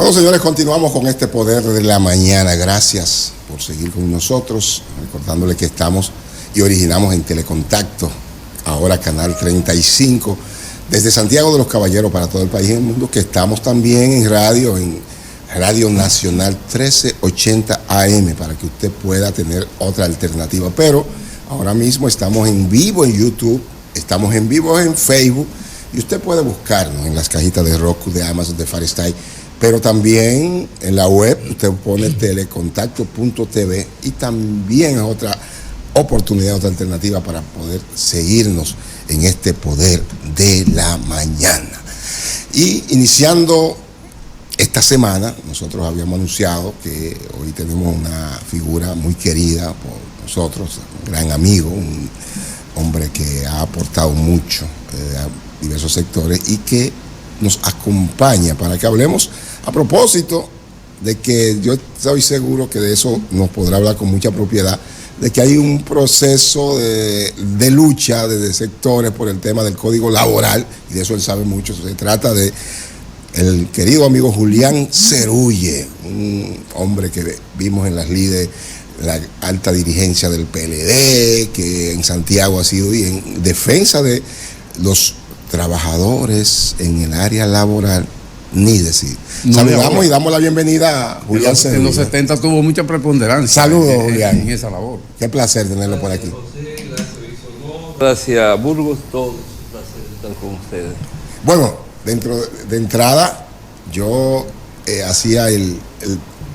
Bueno, señores, continuamos con este poder de la mañana. Gracias por seguir con nosotros, recordándole que estamos y originamos en Telecontacto, ahora Canal 35, desde Santiago de los Caballeros para todo el país y el mundo, que estamos también en Radio Nacional 1380 AM, para que usted pueda tener otra alternativa. Pero ahora mismo estamos en vivo en YouTube, estamos en vivo en Facebook, y usted puede buscarnos en las cajitas de Roku, de Amazon, de Fire Stick, pero también en la web usted pone telecontacto.tv, y también es otra oportunidad, otra alternativa para poder seguirnos en este poder de la mañana. Y iniciando esta semana, nosotros habíamos anunciado que hoy tenemos una figura muy querida por nosotros, un gran amigo, un hombre que ha aportado mucho a diversos sectores y que nos acompaña para que hablemos a propósito de que yo estoy seguro que de eso nos podrá hablar con mucha propiedad, de que hay un proceso de lucha de sectores por el tema del código laboral, y de eso él sabe mucho. Se trata de el querido amigo Julián Cerulle, un hombre que vimos en las lides, la alta dirigencia del PLD, que en Santiago ha sido y en defensa de los trabajadores en el área laboral, ni decir. Saludamos y damos la bienvenida a Julián Cerulle. En los 70 tuvo mucha preponderancia. Saludos, Julián. En esa labor. Qué placer tenerlo por aquí. Gracias, Burgos, todos. Un placer estar con ustedes. Bueno, de entrada, yo hacía el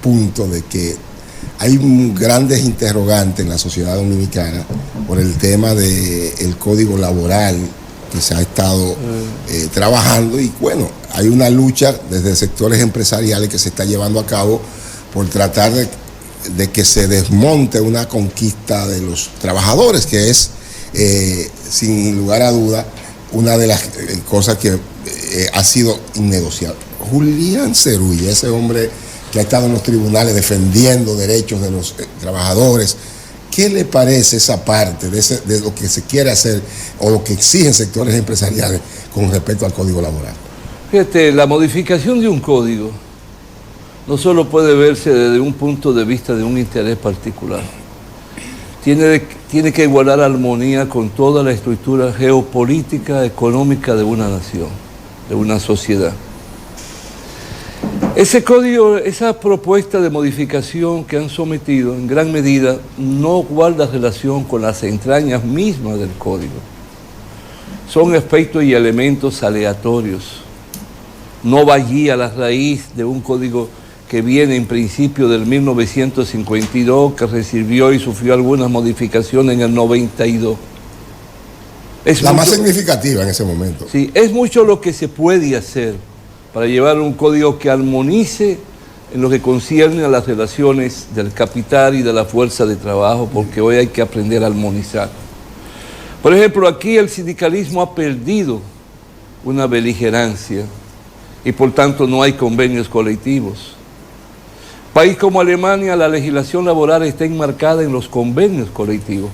punto de que hay grandes interrogantes en la sociedad dominicana por el tema del código laboral que se ha estado trabajando, y bueno, hay una lucha desde sectores empresariales que se está llevando a cabo por tratar de que se desmonte una conquista de los trabajadores, que es, sin lugar a duda, una de las cosas que ha sido innegociable. Julián Cerulle, ese hombre que ha estado en los tribunales defendiendo derechos de los trabajadores, ¿qué le parece esa parte de lo que se quiere hacer o lo que exigen sectores empresariales con respecto al código laboral? Fíjate, la modificación de un código no solo puede verse desde un punto de vista de un interés particular. Tiene que igualar armonía con toda la estructura geopolítica, económica de una nación, de una sociedad. Ese código, esa propuesta de modificación que han sometido, en gran medida, no guarda relación con las entrañas mismas del código. Son aspectos y elementos aleatorios. No va allí a la raíz de un código que viene en principio del 1952, que recibió y sufrió algunas modificaciones en el 92. Es la más significativa en ese momento. Sí, es mucho lo que se puede hacer para llevar un código que armonice en lo que concierne a las relaciones del capital y de la fuerza de trabajo, porque hoy hay que aprender a armonizar. Por ejemplo, aquí el sindicalismo ha perdido una beligerancia y por tanto no hay convenios colectivos. País como Alemania, la legislación laboral está enmarcada en los convenios colectivos,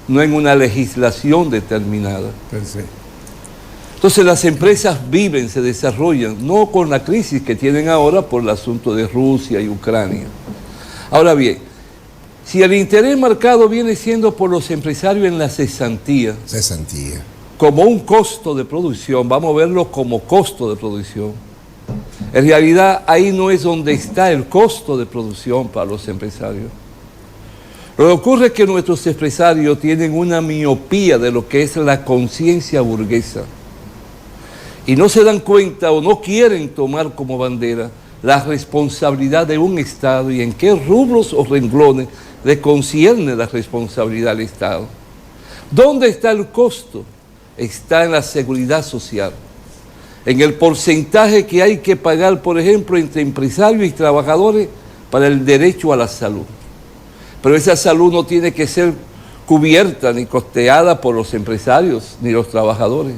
no en una legislación determinada. Entonces las empresas viven, se desarrollan, no con la crisis que tienen ahora por el asunto de Rusia y Ucrania. Ahora bien, si el interés marcado viene siendo por los empresarios en la cesantía, como un costo de producción, vamos a verlo como costo de producción. En realidad ahí no es donde está el costo de producción para los empresarios. Lo que ocurre es que nuestros empresarios tienen una miopía de lo que es la conciencia burguesa y no se dan cuenta o no quieren tomar como bandera la responsabilidad de un Estado y en qué rubros o renglones le concierne la responsabilidad del Estado. ¿Dónde está el costo? Está en la seguridad social, en el porcentaje que hay que pagar, por ejemplo, entre empresarios y trabajadores para el derecho a la salud. Pero esa salud no tiene que ser cubierta ni costeada por los empresarios ni los trabajadores.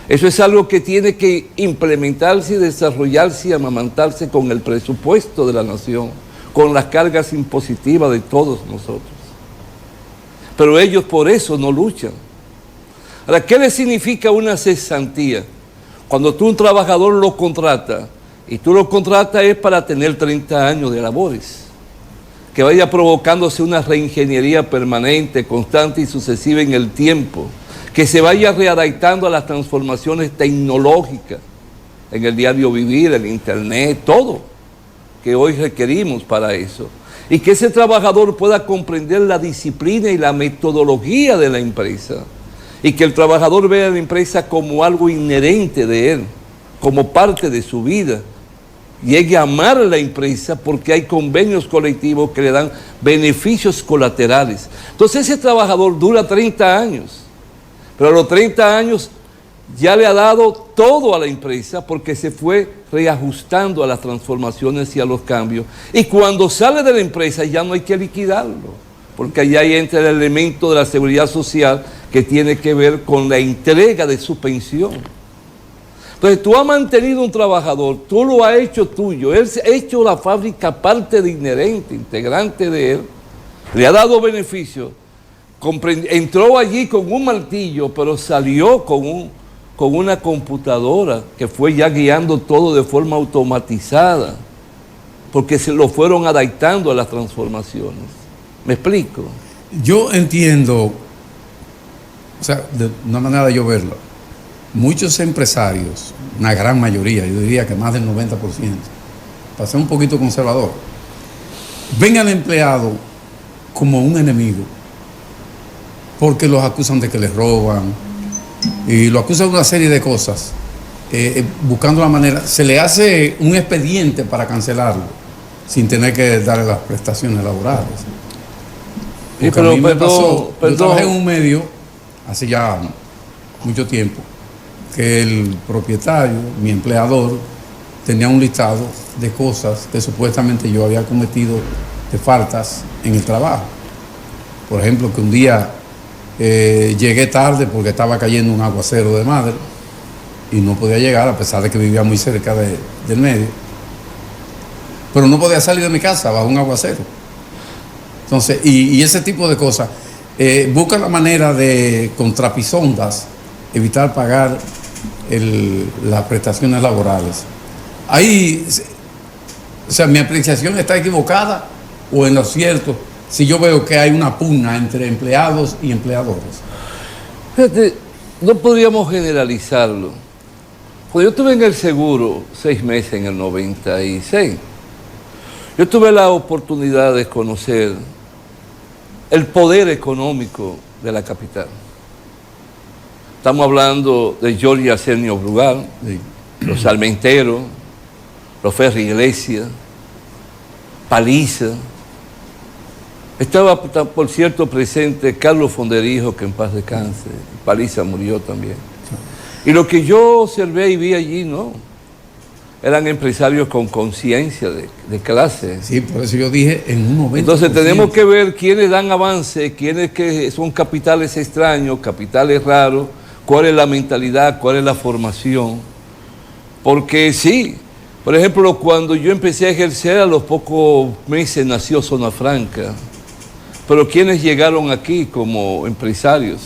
Eso es algo que tiene que implementarse y desarrollarse y amamantarse con el presupuesto de la nación, con las cargas impositivas de todos nosotros. Pero ellos por eso no luchan. Ahora, ¿qué le significa una cesantía? Cuando tú un trabajador lo contratas Y tú lo contratas es para tener 30 años de labores, que vaya provocándose una reingeniería permanente, constante y sucesiva en el tiempo, que se vaya readaptando a las transformaciones tecnológicas en el diario vivir, el internet, todo que hoy requerimos para eso. Y que ese trabajador pueda comprender la disciplina y la metodología de la empresa. Y que el trabajador vea a la empresa como algo inherente de él, como parte de su vida. Llegue a amar a la empresa porque hay convenios colectivos que le dan beneficios colaterales. Entonces ese trabajador dura 30 años, pero a los 30 años ya le ha dado todo a la empresa porque se fue reajustando a las transformaciones y a los cambios. Y cuando sale de la empresa ya no hay que liquidarlo, porque allá entra el elemento de la seguridad social que tiene que ver con la entrega de su pensión. Entonces tú has mantenido un trabajador, tú lo has hecho tuyo, él ha hecho la fábrica parte de inherente, integrante de él, le ha dado beneficios, entró allí con un martillo, pero salió con una computadora que fue ya guiando todo de forma automatizada, porque se lo fueron adaptando a las transformaciones. ¿Me explico? Yo entiendo, o sea, de una manera de yo verlo, muchos empresarios, una gran mayoría, yo diría que más del 90%, para ser un poquito conservador, ven al empleado como un enemigo, porque los acusan de que les roban, y lo acusan de una serie de cosas, buscando la manera, se le hace un expediente para cancelarlo, sin tener que darle las prestaciones laborales. Porque a mí me pasó, yo trabajé en un medio, hace ya mucho tiempo, que el propietario, mi empleador, tenía un listado de cosas que supuestamente yo había cometido de faltas en el trabajo. Por ejemplo, que un día llegué tarde porque estaba cayendo un aguacero de madre y no podía llegar a pesar de que vivía muy cerca del medio. Pero no podía salir de mi casa bajo un aguacero. Entonces, y ese tipo de cosas, buscan la manera de, con trapisondas, evitar pagar las prestaciones laborales. Ahí, o sea, mi apreciación está equivocada o en lo cierto, si yo veo que hay una pugna entre empleados y empleadores. Fíjate, no podríamos generalizarlo. Cuando yo estuve en el seguro 6 meses en el 96, yo tuve la oportunidad de conocer el poder económico de la capital. Estamos hablando de Jorge Arsenio Brugal, Sí. los Almenteros, los Ferri Iglesias, Paliza. Estaba, por cierto, presente Carlos Fonderijo, que en paz descanse. Paliza murió también. Y lo que yo observé y vi allí, no, eran empresarios con conciencia de clase. Sí, por eso yo dije en un 90%. Entonces tenemos que ver quiénes dan avance, quiénes que son capitales extraños, capitales raros, cuál es la mentalidad, cuál es la formación. Porque sí, por ejemplo, cuando yo empecé a ejercer, a los pocos meses nació Zona Franca. Pero quienes llegaron aquí como empresarios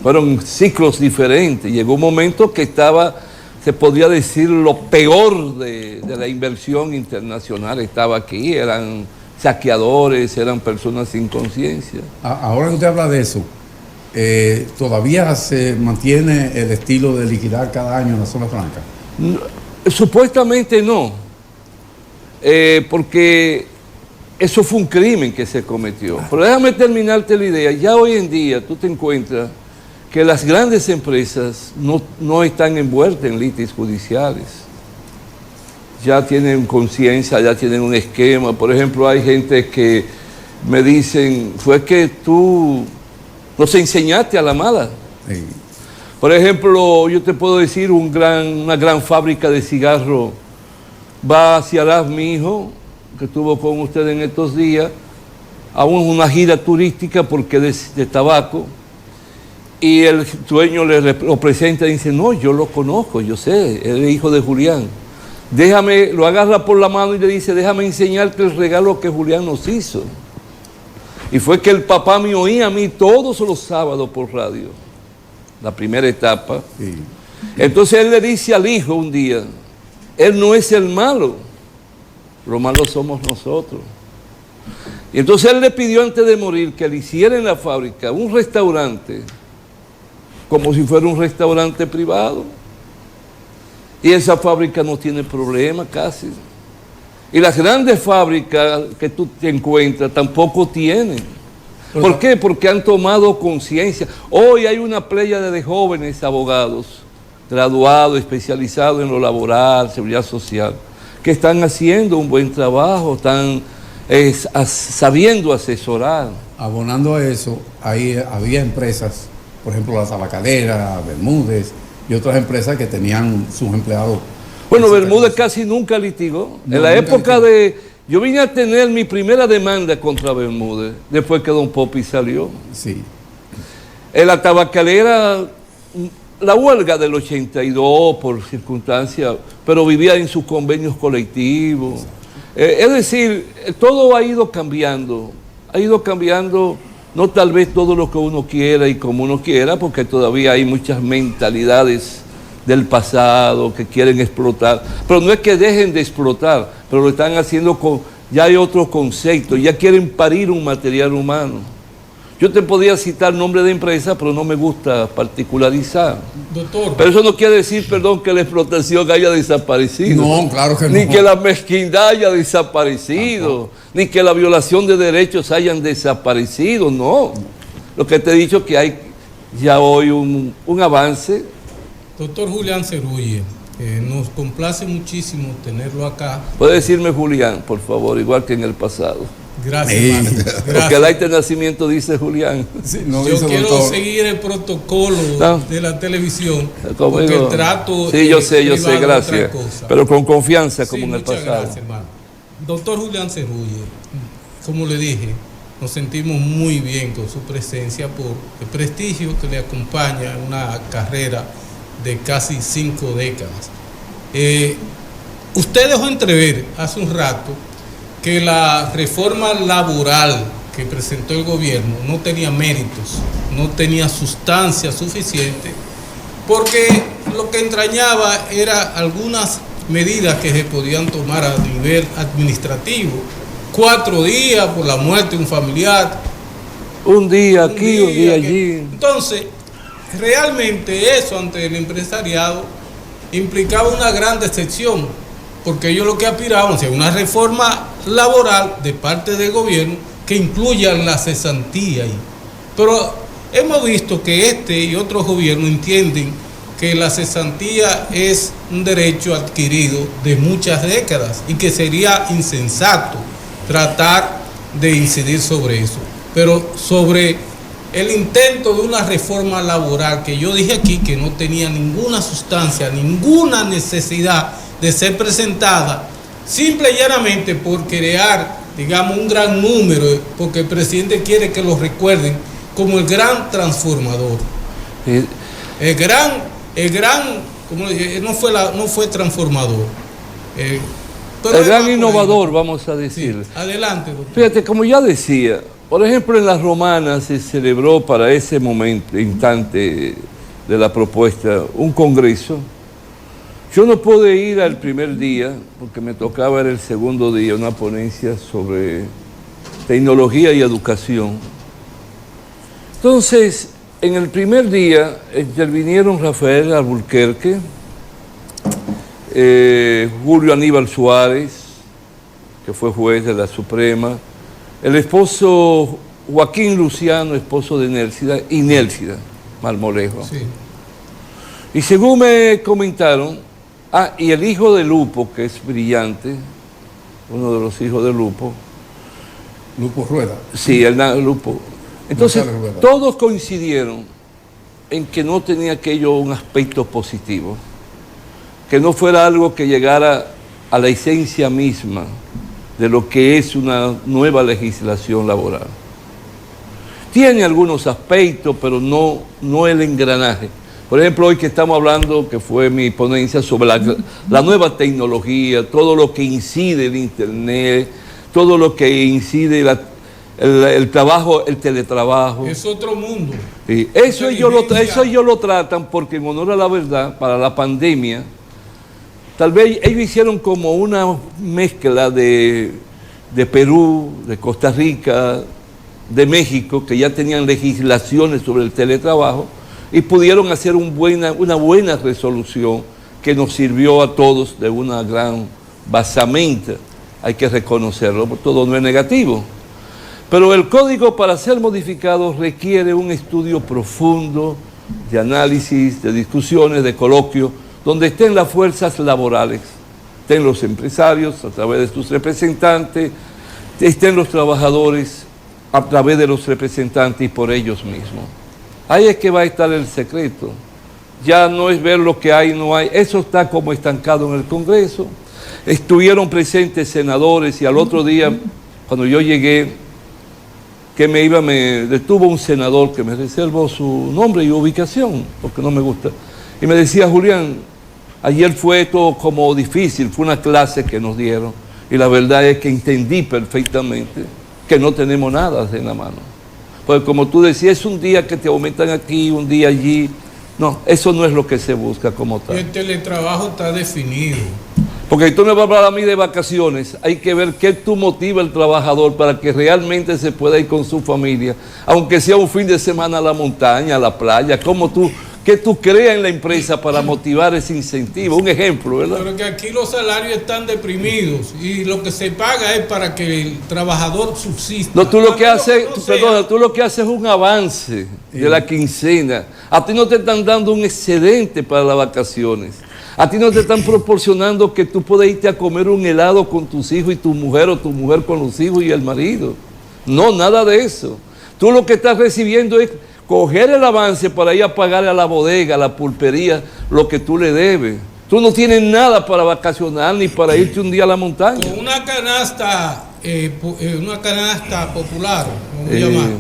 fueron ciclos diferentes. Llegó un momento que estaba, se podría decir, lo peor de la inversión internacional estaba aquí. Eran saqueadores, eran personas sin conciencia. Ahora que usted habla de eso, ¿todavía se mantiene el estilo de liquidar cada año en la Zona Franca? Supuestamente no, porque eso fue un crimen que se cometió. Pero déjame terminarte la idea. Ya hoy en día tú te encuentras que las grandes empresas no están envueltas en litigios judiciales. Ya tienen conciencia, ya tienen un esquema. Por ejemplo, hay gente que me dicen, fue que tú nos enseñaste a la mala. Sí. Por ejemplo, yo te puedo decir, una gran fábrica de cigarros va hacia Las, mi hijo, que estuvo con usted en estos días, a una gira turística porque de tabaco, y el dueño lo presenta y dice, no, yo lo conozco, yo sé, él es hijo de Julián. Déjame, lo agarra por la mano y le dice, déjame enseñarte el regalo que Julián nos hizo. Y fue que el papá me oía a mí todos los sábados por radio, la primera etapa. Sí. Entonces él le dice al hijo un día, Él no es el malo, los malos somos nosotros. Y entonces él le pidió antes de morir que le hiciera en la fábrica un restaurante, como si fuera un restaurante privado. Y esa fábrica no tiene problema casi. Y las grandes fábricas que tú te encuentras tampoco tienen. ¿Por qué? Porque han tomado conciencia. Hoy hay una pléyade de jóvenes abogados, graduados, especializados en lo laboral, seguridad social, que están haciendo un buen trabajo, están sabiendo asesorar. Abonando a eso, ahí había empresas, por ejemplo la Tabacalera, Bermúdez y otras empresas que tenían sus empleados. Bueno, Bermúdez casi nunca litigó. En la época de... Yo vine a tener mi primera demanda contra Bermúdez, después que Don Popi salió. Sí. En la Tabacalera, la huelga del 82 por circunstancias, pero vivía en sus convenios colectivos. Es decir, todo ha ido cambiando, no tal vez todo lo que uno quiera y como uno quiera, porque todavía hay muchas mentalidades del pasado que quieren explotar, pero no es que dejen de explotar, pero lo están haciendo con, ya hay otro concepto, ya quieren parir un material humano. Yo te podía citar nombre de empresa, pero no me gusta particularizar. Doctor. Pero eso no quiere decir, perdón, que la explotación haya desaparecido. No, claro que no. Ni que la mezquindad haya desaparecido, ni que la violación de derechos hayan desaparecido, no. Lo que te he dicho es que hay ya hoy un avance. Doctor Julián Cerulle, nos complace muchísimo tenerlo acá. Puede decirme Julián, por favor, igual que en el pasado. Gracias, hermano. Gracias. Porque el acta de nacimiento dice Julián. Sí, no, yo quiero seguir el protocolo de la televisión, porque el trato sí, yo sé, gracias. Pero con confianza, como sí, en el pasado. Gracias, hermano. Doctor Julián Cerulle, como le dije, nos sentimos muy bien con su presencia por el prestigio que le acompaña en una carrera de casi 5 décadas. Usted dejó entrever hace un rato que la reforma laboral que presentó el gobierno no tenía méritos, no tenía sustancia suficiente, porque lo que entrañaba era algunas medidas que se podían tomar a nivel administrativo. 4 días por la muerte de un familiar. Un día aquí, un día allí. Entonces, realmente eso ante el empresariado implicaba una gran decepción, porque ellos lo que aspiraban a una reforma laboral de parte del gobierno que incluya la cesantía ahí. Pero hemos visto que este y otros gobiernos entienden que la cesantía es un derecho adquirido de muchas décadas y que sería insensato tratar de incidir sobre eso. Pero sobre el intento de una reforma laboral que yo dije aquí que no tenía ninguna sustancia, ninguna necesidad de ser presentada, simple y llanamente por crear, digamos, un gran número, porque el presidente quiere que lo recuerden como el gran transformador. El gran, como dije, no fue transformador. El gran innovador, vamos a decir. Sí, adelante, doctor. Fíjate, como ya decía, por ejemplo, en las romanas se celebró para ese momento, instante de la propuesta, un congreso. Yo no pude ir al primer día, porque me tocaba el segundo día, una ponencia sobre tecnología y educación. Entonces, en el primer día intervinieron Rafael Alburquerque, Julio Aníbal Suárez, que fue juez de la Suprema, el esposo Joaquín Luciano, esposo de Nélcida, y Nélcida Marmolejo. Sí. Y según me comentaron, y el hijo de Lupo, que es brillante, uno de los hijos de Lupo. Lupo Rueda. Sí, Lupo. Entonces, todos coincidieron en que no tenía aquello un aspecto positivo, que no fuera algo que llegara a la esencia misma de lo que es una nueva legislación laboral. Tiene algunos aspectos, pero no el engranaje. Por ejemplo, hoy que estamos hablando, que fue mi ponencia sobre la nueva tecnología, todo lo que incide el Internet, todo lo que incide el trabajo, el teletrabajo. Es otro mundo. Sí, eso ellos lo tratan porque, en honor a la verdad, para la pandemia, Tal vez ellos hicieron como una mezcla de Perú, de Costa Rica, de México, que ya tenían legislaciones sobre el teletrabajo, y pudieron hacer una buena resolución que nos sirvió a todos de una gran basamenta. Hay que reconocerlo, porque todo no es negativo. Pero el código, para ser modificado, requiere un estudio profundo de análisis, de discusiones, de coloquio, donde estén las fuerzas laborales, estén los empresarios a través de sus representantes, estén los trabajadores a través de los representantes y por ellos mismos. Ahí es que va a estar el secreto. Ya no es ver lo que hay, no hay. Eso está como estancado en el Congreso. Estuvieron presentes senadores y al otro día, cuando yo llegué, me detuvo un senador que me reservó su nombre y ubicación, porque no me gusta. Y me decía, Julián, ayer fue todo como difícil, fue una clase que nos dieron. Y la verdad es que entendí perfectamente que no tenemos nada en la mano. Porque como tú decías, es un día que te aumentan aquí, un día allí. No, eso no es lo que se busca como tal. El teletrabajo está definido. Porque tú me vas a hablar a mí de vacaciones, hay que ver qué tú motiva al trabajador para que realmente se pueda ir con su familia, aunque sea un fin de semana a la montaña, a la playa, ¿qué tú creas en la empresa para motivar ese incentivo? Un ejemplo, ¿verdad? Pero que aquí los salarios están deprimidos y lo que se paga es para que el trabajador subsista. No, tú lo que haces es un avance de la quincena. A ti no te están dando un excedente para las vacaciones. A ti no te están proporcionando que tú puedas irte a comer un helado con tus hijos y tu mujer, o tu mujer con los hijos y el marido. No, nada de eso. Tú lo que estás recibiendo es coger el avance para ir a pagarle a la bodega, a la pulpería, lo que tú le debes. Tú no tienes nada para vacacionar ni para irte un día a la montaña. Con una canasta popular, vamos a llamar,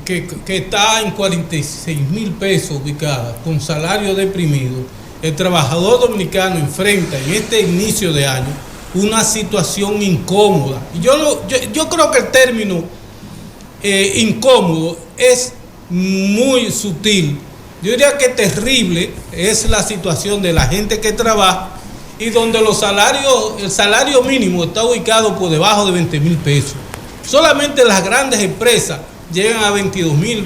que está en 46,000 pesos ubicada, con salario deprimido, el trabajador dominicano enfrenta en este inicio de año una situación incómoda. Y yo creo que el término incómodo es muy sutil. Yo diría que terrible es la situación de la gente que trabaja y donde el salario mínimo está ubicado por debajo de 20,000 pesos. Solamente las grandes empresas llegan a 22,000,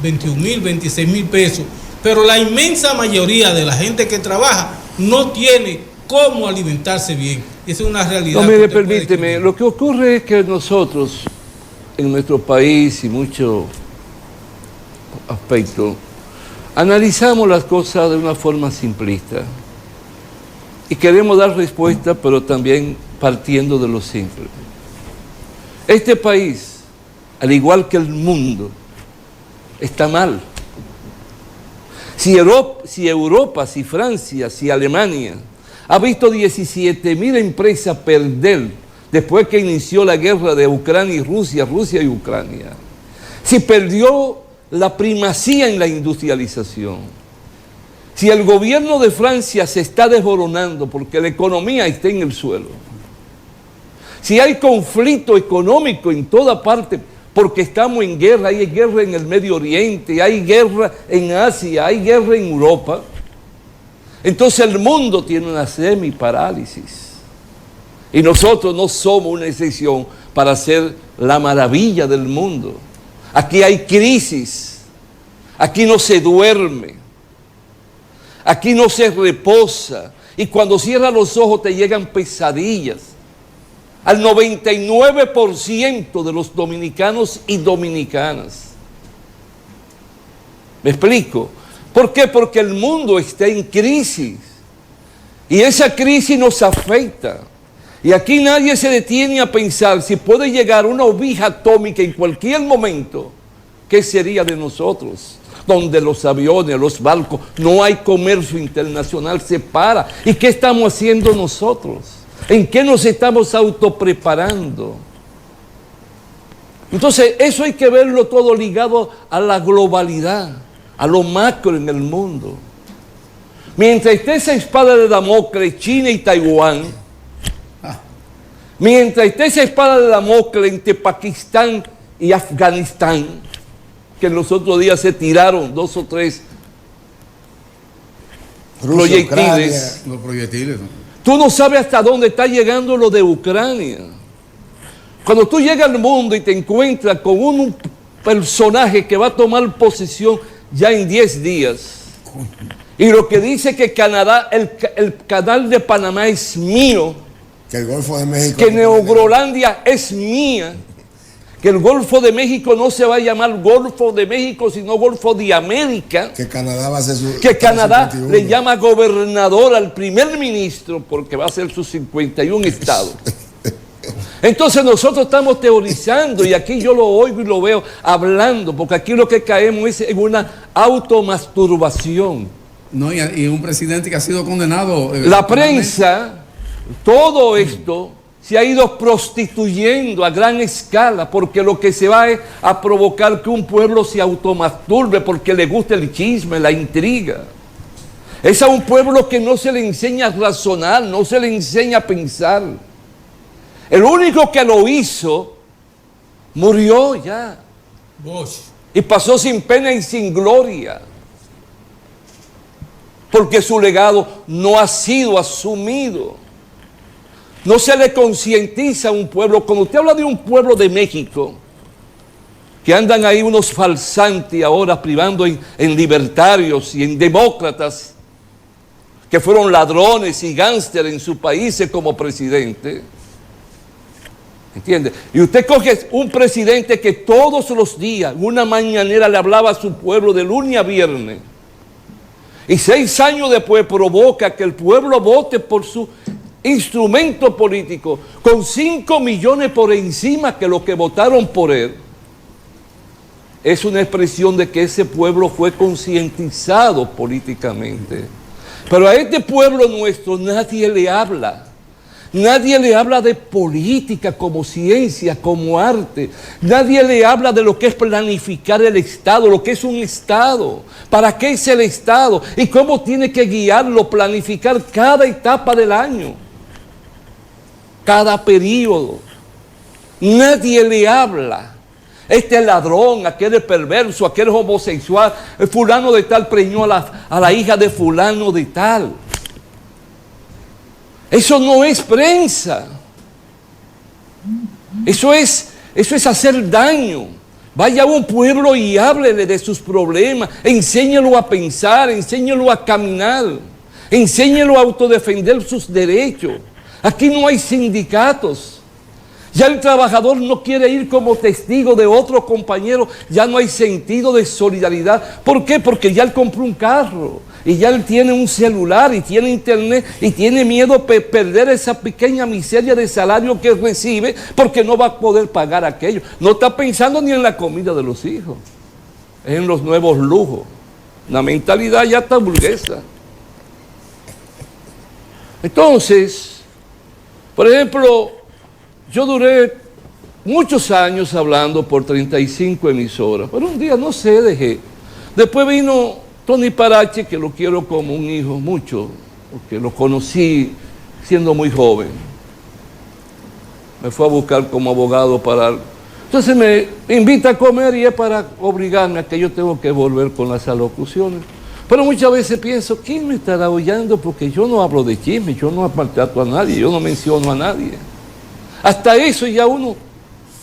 21,000, 26,000 pesos, pero la inmensa mayoría de la gente que trabaja no tiene cómo alimentarse bien. Esa es una realidad. No, mire, permíteme, lo que ocurre es que nosotros, en nuestro país y muchos aspectos, analizamos las cosas de una forma simplista y queremos dar respuesta, pero también partiendo de lo simple. Este país, al igual que el mundo, está mal. Si Europa, si Francia, si Alemania ha visto 17,000 empresas perder después que inició la guerra de Ucrania y Rusia y Ucrania, si perdió la primacía en la industrialización, si el gobierno de Francia se está desboronando porque la economía está en el suelo, si hay conflicto económico en toda parte, porque estamos en guerra, hay guerra en el Medio Oriente, hay guerra en Asia, hay guerra en Europa. Entonces el mundo tiene una semiparálisis. Y nosotros no somos una excepción para ser la maravilla del mundo. Aquí hay crisis, aquí no se duerme, aquí no se reposa. Y cuando cierras los ojos te llegan pesadillas. Al 99% de los dominicanos y dominicanas. ¿Me explico? ¿Por qué? Porque el mundo está en crisis. Y esa crisis nos afecta. Y aquí nadie se detiene a pensar si puede llegar una oveja atómica en cualquier momento, ¿qué sería de nosotros? Donde los aviones, los barcos, no hay comercio internacional, se para. ¿Y qué estamos haciendo nosotros? ¿En qué nos estamos autopreparando? Entonces, eso hay que verlo todo ligado a la globalidad, a lo macro en el mundo. Mientras esté esa espada de Damocles, China y Taiwán, mientras esté esa espada de Damocles entre Pakistán y Afganistán, que en los otros días se tiraron 2 o 3 proyectiles. Los proyectiles, ¿no? Tú no sabes hasta dónde está llegando lo de Ucrania. Cuando tú llegas al mundo y te encuentras con un personaje que va a tomar posesión ya en 10 días, y lo que dice que Canadá, el canal de Panamá es mío, que el Golfo de México, que Neogrolandia es mía, que el Golfo de México no se va a llamar Golfo de México, sino Golfo de América, que Canadá va a ser su, que Canadá 51. le llama gobernador al primer ministro porque va a ser sus 51 estados. Entonces nosotros estamos teorizando, y aquí yo lo oigo y lo veo hablando, porque aquí lo que caemos es en una automasturbación. No, y un presidente que ha sido condenado. La prensa, todo esto se ha ido prostituyendo a gran escala, porque lo que se va es a provocar que un pueblo se automasturbe porque le gusta el chisme, la intriga. Es a un pueblo que no se le enseña a razonar, no se le enseña a pensar. El único que lo hizo murió ya. Bosch. Y pasó sin pena y sin gloria. Porque su legado no ha sido asumido. No se le concientiza a un pueblo. Cuando usted habla de un pueblo de México, que andan ahí unos falsantes ahora privando en libertarios y en demócratas, que fueron ladrones y gánsteres en sus países como presidente. ¿Entiende? Y usted coge un presidente que todos los días, una mañanera, le hablaba a su pueblo de lunes a viernes. Y 6 años después provoca que el pueblo vote por su instrumento político, con 5 millones por encima que los que votaron por él. Es una expresión de que ese pueblo fue concientizado políticamente. Pero a este pueblo nuestro nadie le habla. Nadie le habla de política como ciencia, como arte. Nadie le habla de lo que es planificar el Estado, lo que es un Estado. ¿Para qué es el Estado? Y cómo tiene que guiarlo, planificar cada etapa del año. Cada periodo. Nadie le habla. Este es ladrón, aquel es perverso, aquel es homosexual. El fulano de tal preñó a la hija de fulano de tal. Eso no es prensa. Eso es hacer daño. Vaya a un pueblo y háblele de sus problemas. Enséñelo a pensar, enséñelo a caminar. Enséñelo a autodefender sus derechos. Aquí no hay sindicatos. Ya el trabajador no quiere ir como testigo de otro compañero. Ya no hay sentido de solidaridad. ¿Por qué? Porque ya él compró un carro. Y ya él tiene un celular y tiene internet y tiene miedo de perder esa pequeña miseria de salario que recibe porque no va a poder pagar aquello. No está pensando ni en la comida de los hijos, es en los nuevos lujos. La mentalidad ya está burguesa. Entonces, por ejemplo, yo duré muchos años hablando por 35 emisoras, pero un día no sé, dejé. Después vino Tony Parache, que lo quiero como un hijo mucho, porque lo conocí siendo muy joven. Me fue a buscar como abogado para... Entonces me invita a comer y es para obligarme a que yo tengo que volver con las alocuciones. Pero muchas veces pienso, ¿quién me estará oyendo? Porque yo no hablo de chisme, yo no maltrato a nadie, yo no menciono a nadie. Hasta eso ya uno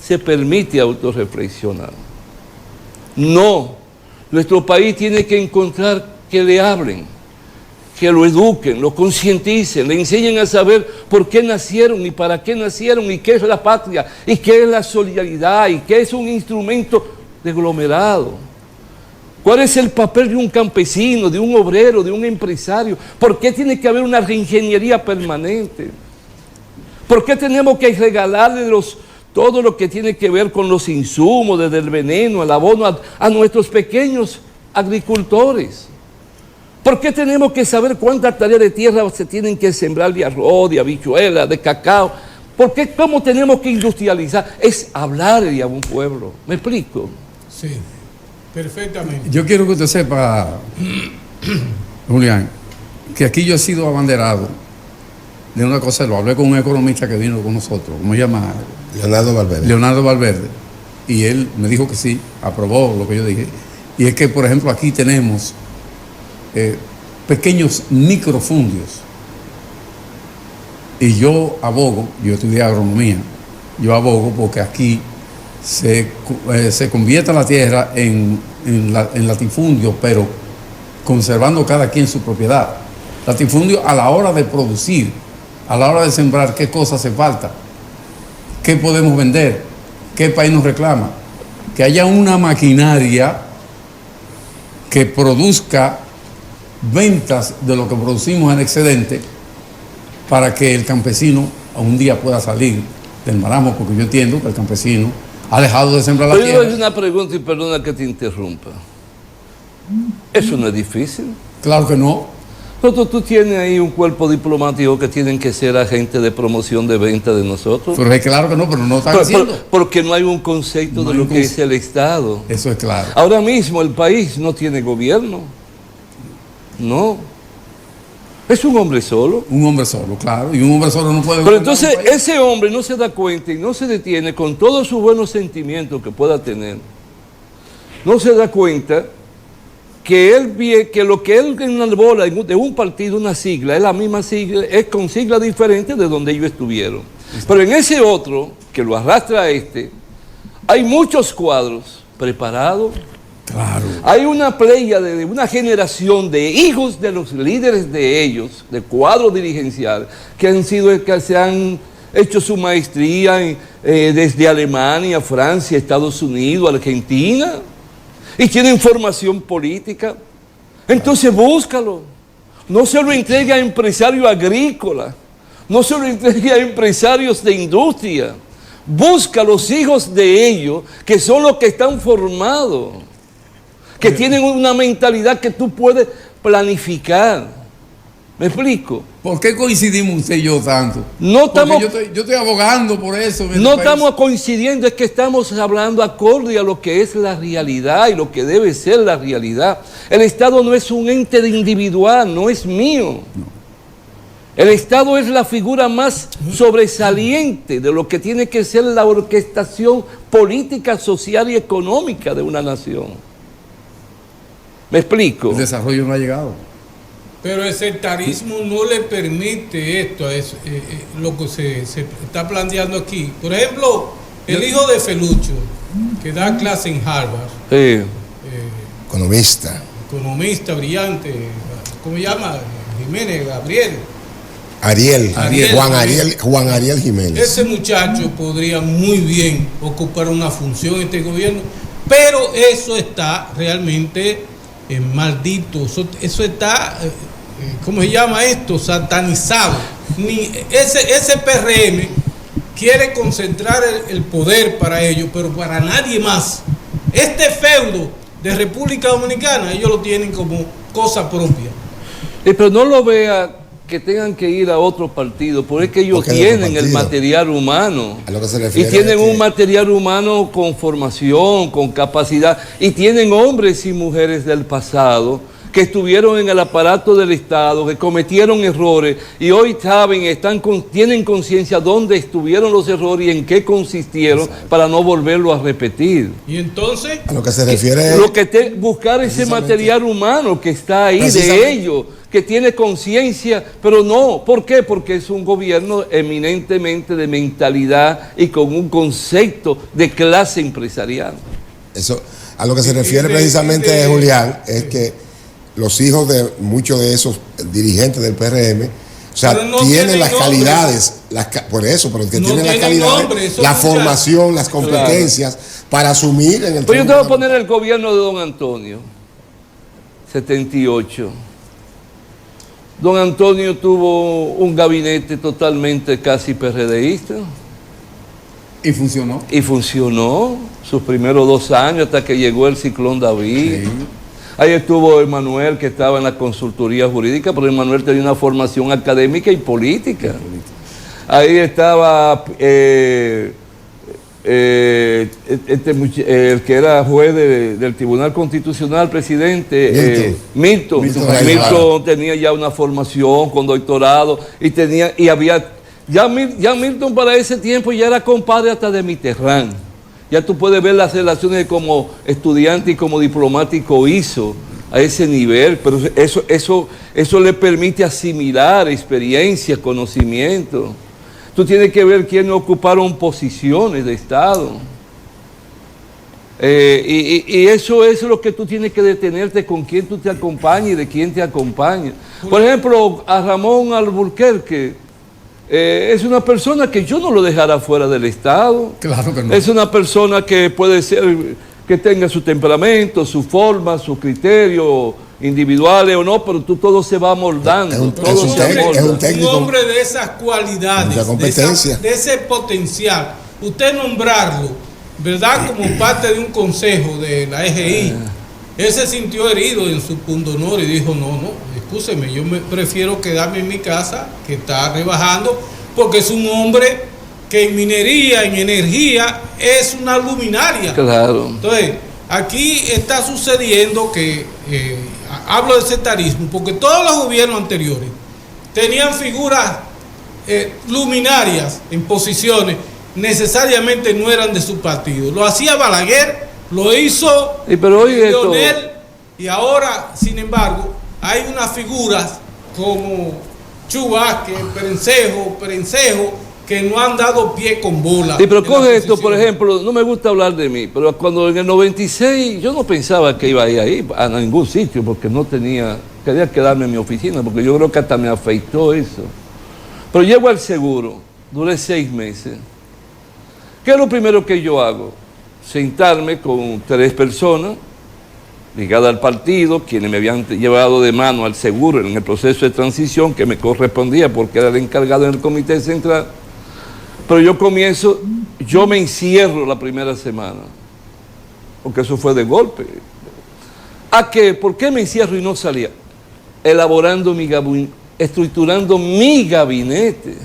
se permite autorreflexionar. No. Nuestro país tiene que encontrar que le hablen, que lo eduquen, lo concienticen, le enseñen a saber por qué nacieron y para qué nacieron y qué es la patria y qué es la solidaridad y qué es un instrumento de aglomerado. ¿Cuál es el papel de un campesino, de un obrero, de un empresario? ¿Por qué tiene que haber una reingeniería permanente? ¿Por qué tenemos que regalarle todo lo que tiene que ver con los insumos, desde el veneno, el abono, a nuestros pequeños agricultores? ¿Por qué tenemos que saber cuántas tareas de tierra se tienen que sembrar de arroz, de habichuela, de cacao? ¿Por qué? ¿Cómo tenemos que industrializar? Es hablarle a un pueblo. ¿Me explico? Sí, perfectamente. Yo quiero que usted sepa, Julián, que aquí yo he sido abanderado de una cosa. Lo hablé con un economista que vino con nosotros, ¿cómo se llama? Leonardo Valverde. Y él me dijo que sí, aprobó lo que yo dije. Y es que, por ejemplo, aquí tenemos pequeños microfundios Y yo abogo, yo estudié agronomía, yo abogo porque aquí se convierta la tierra en latifundio, pero conservando cada quien su propiedad. Latifundio a la hora de producir, a la hora de sembrar, qué cosa hace falta, qué podemos vender, qué país nos reclama. Que haya una maquinaria que produzca ventas de lo que producimos en excedente para que el campesino un día pueda salir del marasmo, porque yo entiendo que el campesino ha dejado de sembrar la Pero tierra. yo una pregunta y perdona que te interrumpa. Eso no es difícil. Claro que no. Tú tienes ahí un cuerpo diplomático que tienen que ser agentes de promoción de venta de nosotros. Pero es claro que no, pero no están haciendo. Porque no hay un concepto de lo que es el Estado. Eso es claro. Ahora mismo el país no tiene gobierno. No. Es un hombre solo. Un hombre solo, claro. Y un hombre solo no puede... Pero entonces ese hombre no se da cuenta y no se detiene con todos sus buenos sentimientos que pueda tener. No se da cuenta que lo que él enarbola de un partido, una sigla, es la misma sigla, es con siglas diferentes de donde ellos estuvieron. Pero en ese otro, que lo arrastra a este, hay muchos cuadros preparados. Claro. Hay una playa de una generación de hijos de los líderes de ellos, de cuadro dirigencial, que se han hecho su maestría desde Alemania, Francia, Estados Unidos, Argentina, y tienen formación política. Entonces búscalo. No se lo entregue a empresarios agrícolas, no se lo entregue a empresarios de industria. Busca a los hijos de ellos, que son los que están formados, que tienen una mentalidad que tú puedes planificar. ¿Me explico? ¿Por qué coincidimos usted y yo tanto? No estamos, yo estoy abogando por eso. No estamos coincidiendo, es que estamos hablando acorde a lo que es la realidad y lo que debe ser la realidad. El Estado no es un ente individual, no es mío. No. El Estado es la figura más sobresaliente de lo que tiene que ser la orquestación política, social y económica de una nación. ¿Me explico? El desarrollo no ha llegado. Pero el sectarismo no le permite esto, lo que se está planteando aquí. Por ejemplo, el hijo de Felucho, que da clase en Harvard. Sí. Economista brillante. ¿Cómo se llama? Jiménez, Gabriel. Juan Ariel Jiménez. Ese muchacho podría muy bien ocupar una función en este gobierno, pero eso está realmente maldito, eso está, ¿cómo se llama esto? Satanizado. Ese PRM quiere concentrar el poder para ellos, pero para nadie más. Este feudo de República Dominicana, ellos lo tienen como cosa propia. Pero no lo vea que tengan que ir a otro partido, porque es que ellos tienen el material humano. A lo que se refiere, y tienen un material humano con formación, con capacidad, y tienen hombres y mujeres del pasado que estuvieron en el aparato del Estado, que cometieron errores, y hoy saben, tienen conciencia dónde estuvieron los errores y en qué consistieron. Exacto. Para no volverlo a repetir. Y entonces, a lo que se refiere, buscar ese material humano que está ahí de ellos, que tiene conciencia, pero no. ¿Por qué? Porque es un gobierno eminentemente de mentalidad y con un concepto de clase empresarial. Eso, a lo que se refiere precisamente, Julián, es que los hijos de muchos de esos dirigentes del PRM, o sea, no tienen las calidades, por eso, pero que no tienen las calidades, la formación, las competencias, claro, para asumir en el... Pues yo te voy a poner el gobierno de don Antonio, 78. Don Antonio tuvo un gabinete totalmente casi PRDista. ¿Y funcionó? Y funcionó sus primeros 2 años hasta que llegó el ciclón David. Sí. Ahí estuvo Emanuel, que estaba en la consultoría jurídica, pero Emanuel tenía una formación académica y política. Ahí estaba el que era juez del Tribunal Constitucional, presidente, Milton. Milton tenía ya una formación con doctorado y había... Ya Milton para ese tiempo ya era compadre hasta de Mitterrand. Ya tú puedes ver las relaciones como estudiante y como diplomático hizo a ese nivel, pero eso le permite asimilar experiencia, conocimiento. Tú tienes que ver quiénes ocuparon posiciones de Estado. Y eso es lo que tú tienes que detenerte, con quién tú te acompañas y de quién te acompaña. Por ejemplo, a Ramón Alburquerque, es una persona que yo no lo dejara fuera del Estado. Claro que no. Es una persona que puede ser, que tenga su temperamento, su forma, su criterio individuales o no, pero todo se va moldando. Es un técnico, un hombre de esas cualidades, de ese potencial. Usted nombrarlo, ¿verdad? Como parte de un consejo de la EGI, él se sintió herido en su pundonor y dijo, no, excúseme, yo prefiero quedarme en mi casa, que está rebajando, porque es un hombre que en minería, en energía, es una luminaria. Claro. Entonces, aquí está sucediendo que, hablo de sectarismo, porque todos los gobiernos anteriores tenían figuras luminarias en posiciones, necesariamente no eran de su partido. Lo hacía Balaguer, lo hizo Leonel, y ahora, sin embargo, hay unas figuras como Chu Vázquez, Perencejo, que no han dado pie con bola. Sí, pero coge esto, por ejemplo, no me gusta hablar de mí, pero cuando en el 96 yo no pensaba que iba a ir ahí a ningún sitio, porque quería quedarme en mi oficina, porque yo creo que hasta me afectó eso. Pero llego al seguro, duré 6 meses. ¿Qué es lo primero que yo hago? Sentarme con 3 personas ligadas al partido, quienes me habían llevado de mano al seguro en el proceso de transición que me correspondía porque era el encargado en el comité central. Pero yo me encierro la primera semana, porque eso fue de golpe. ¿A qué? ¿Por qué me encierro y no salía? Elaborando estructurando mi gabinete.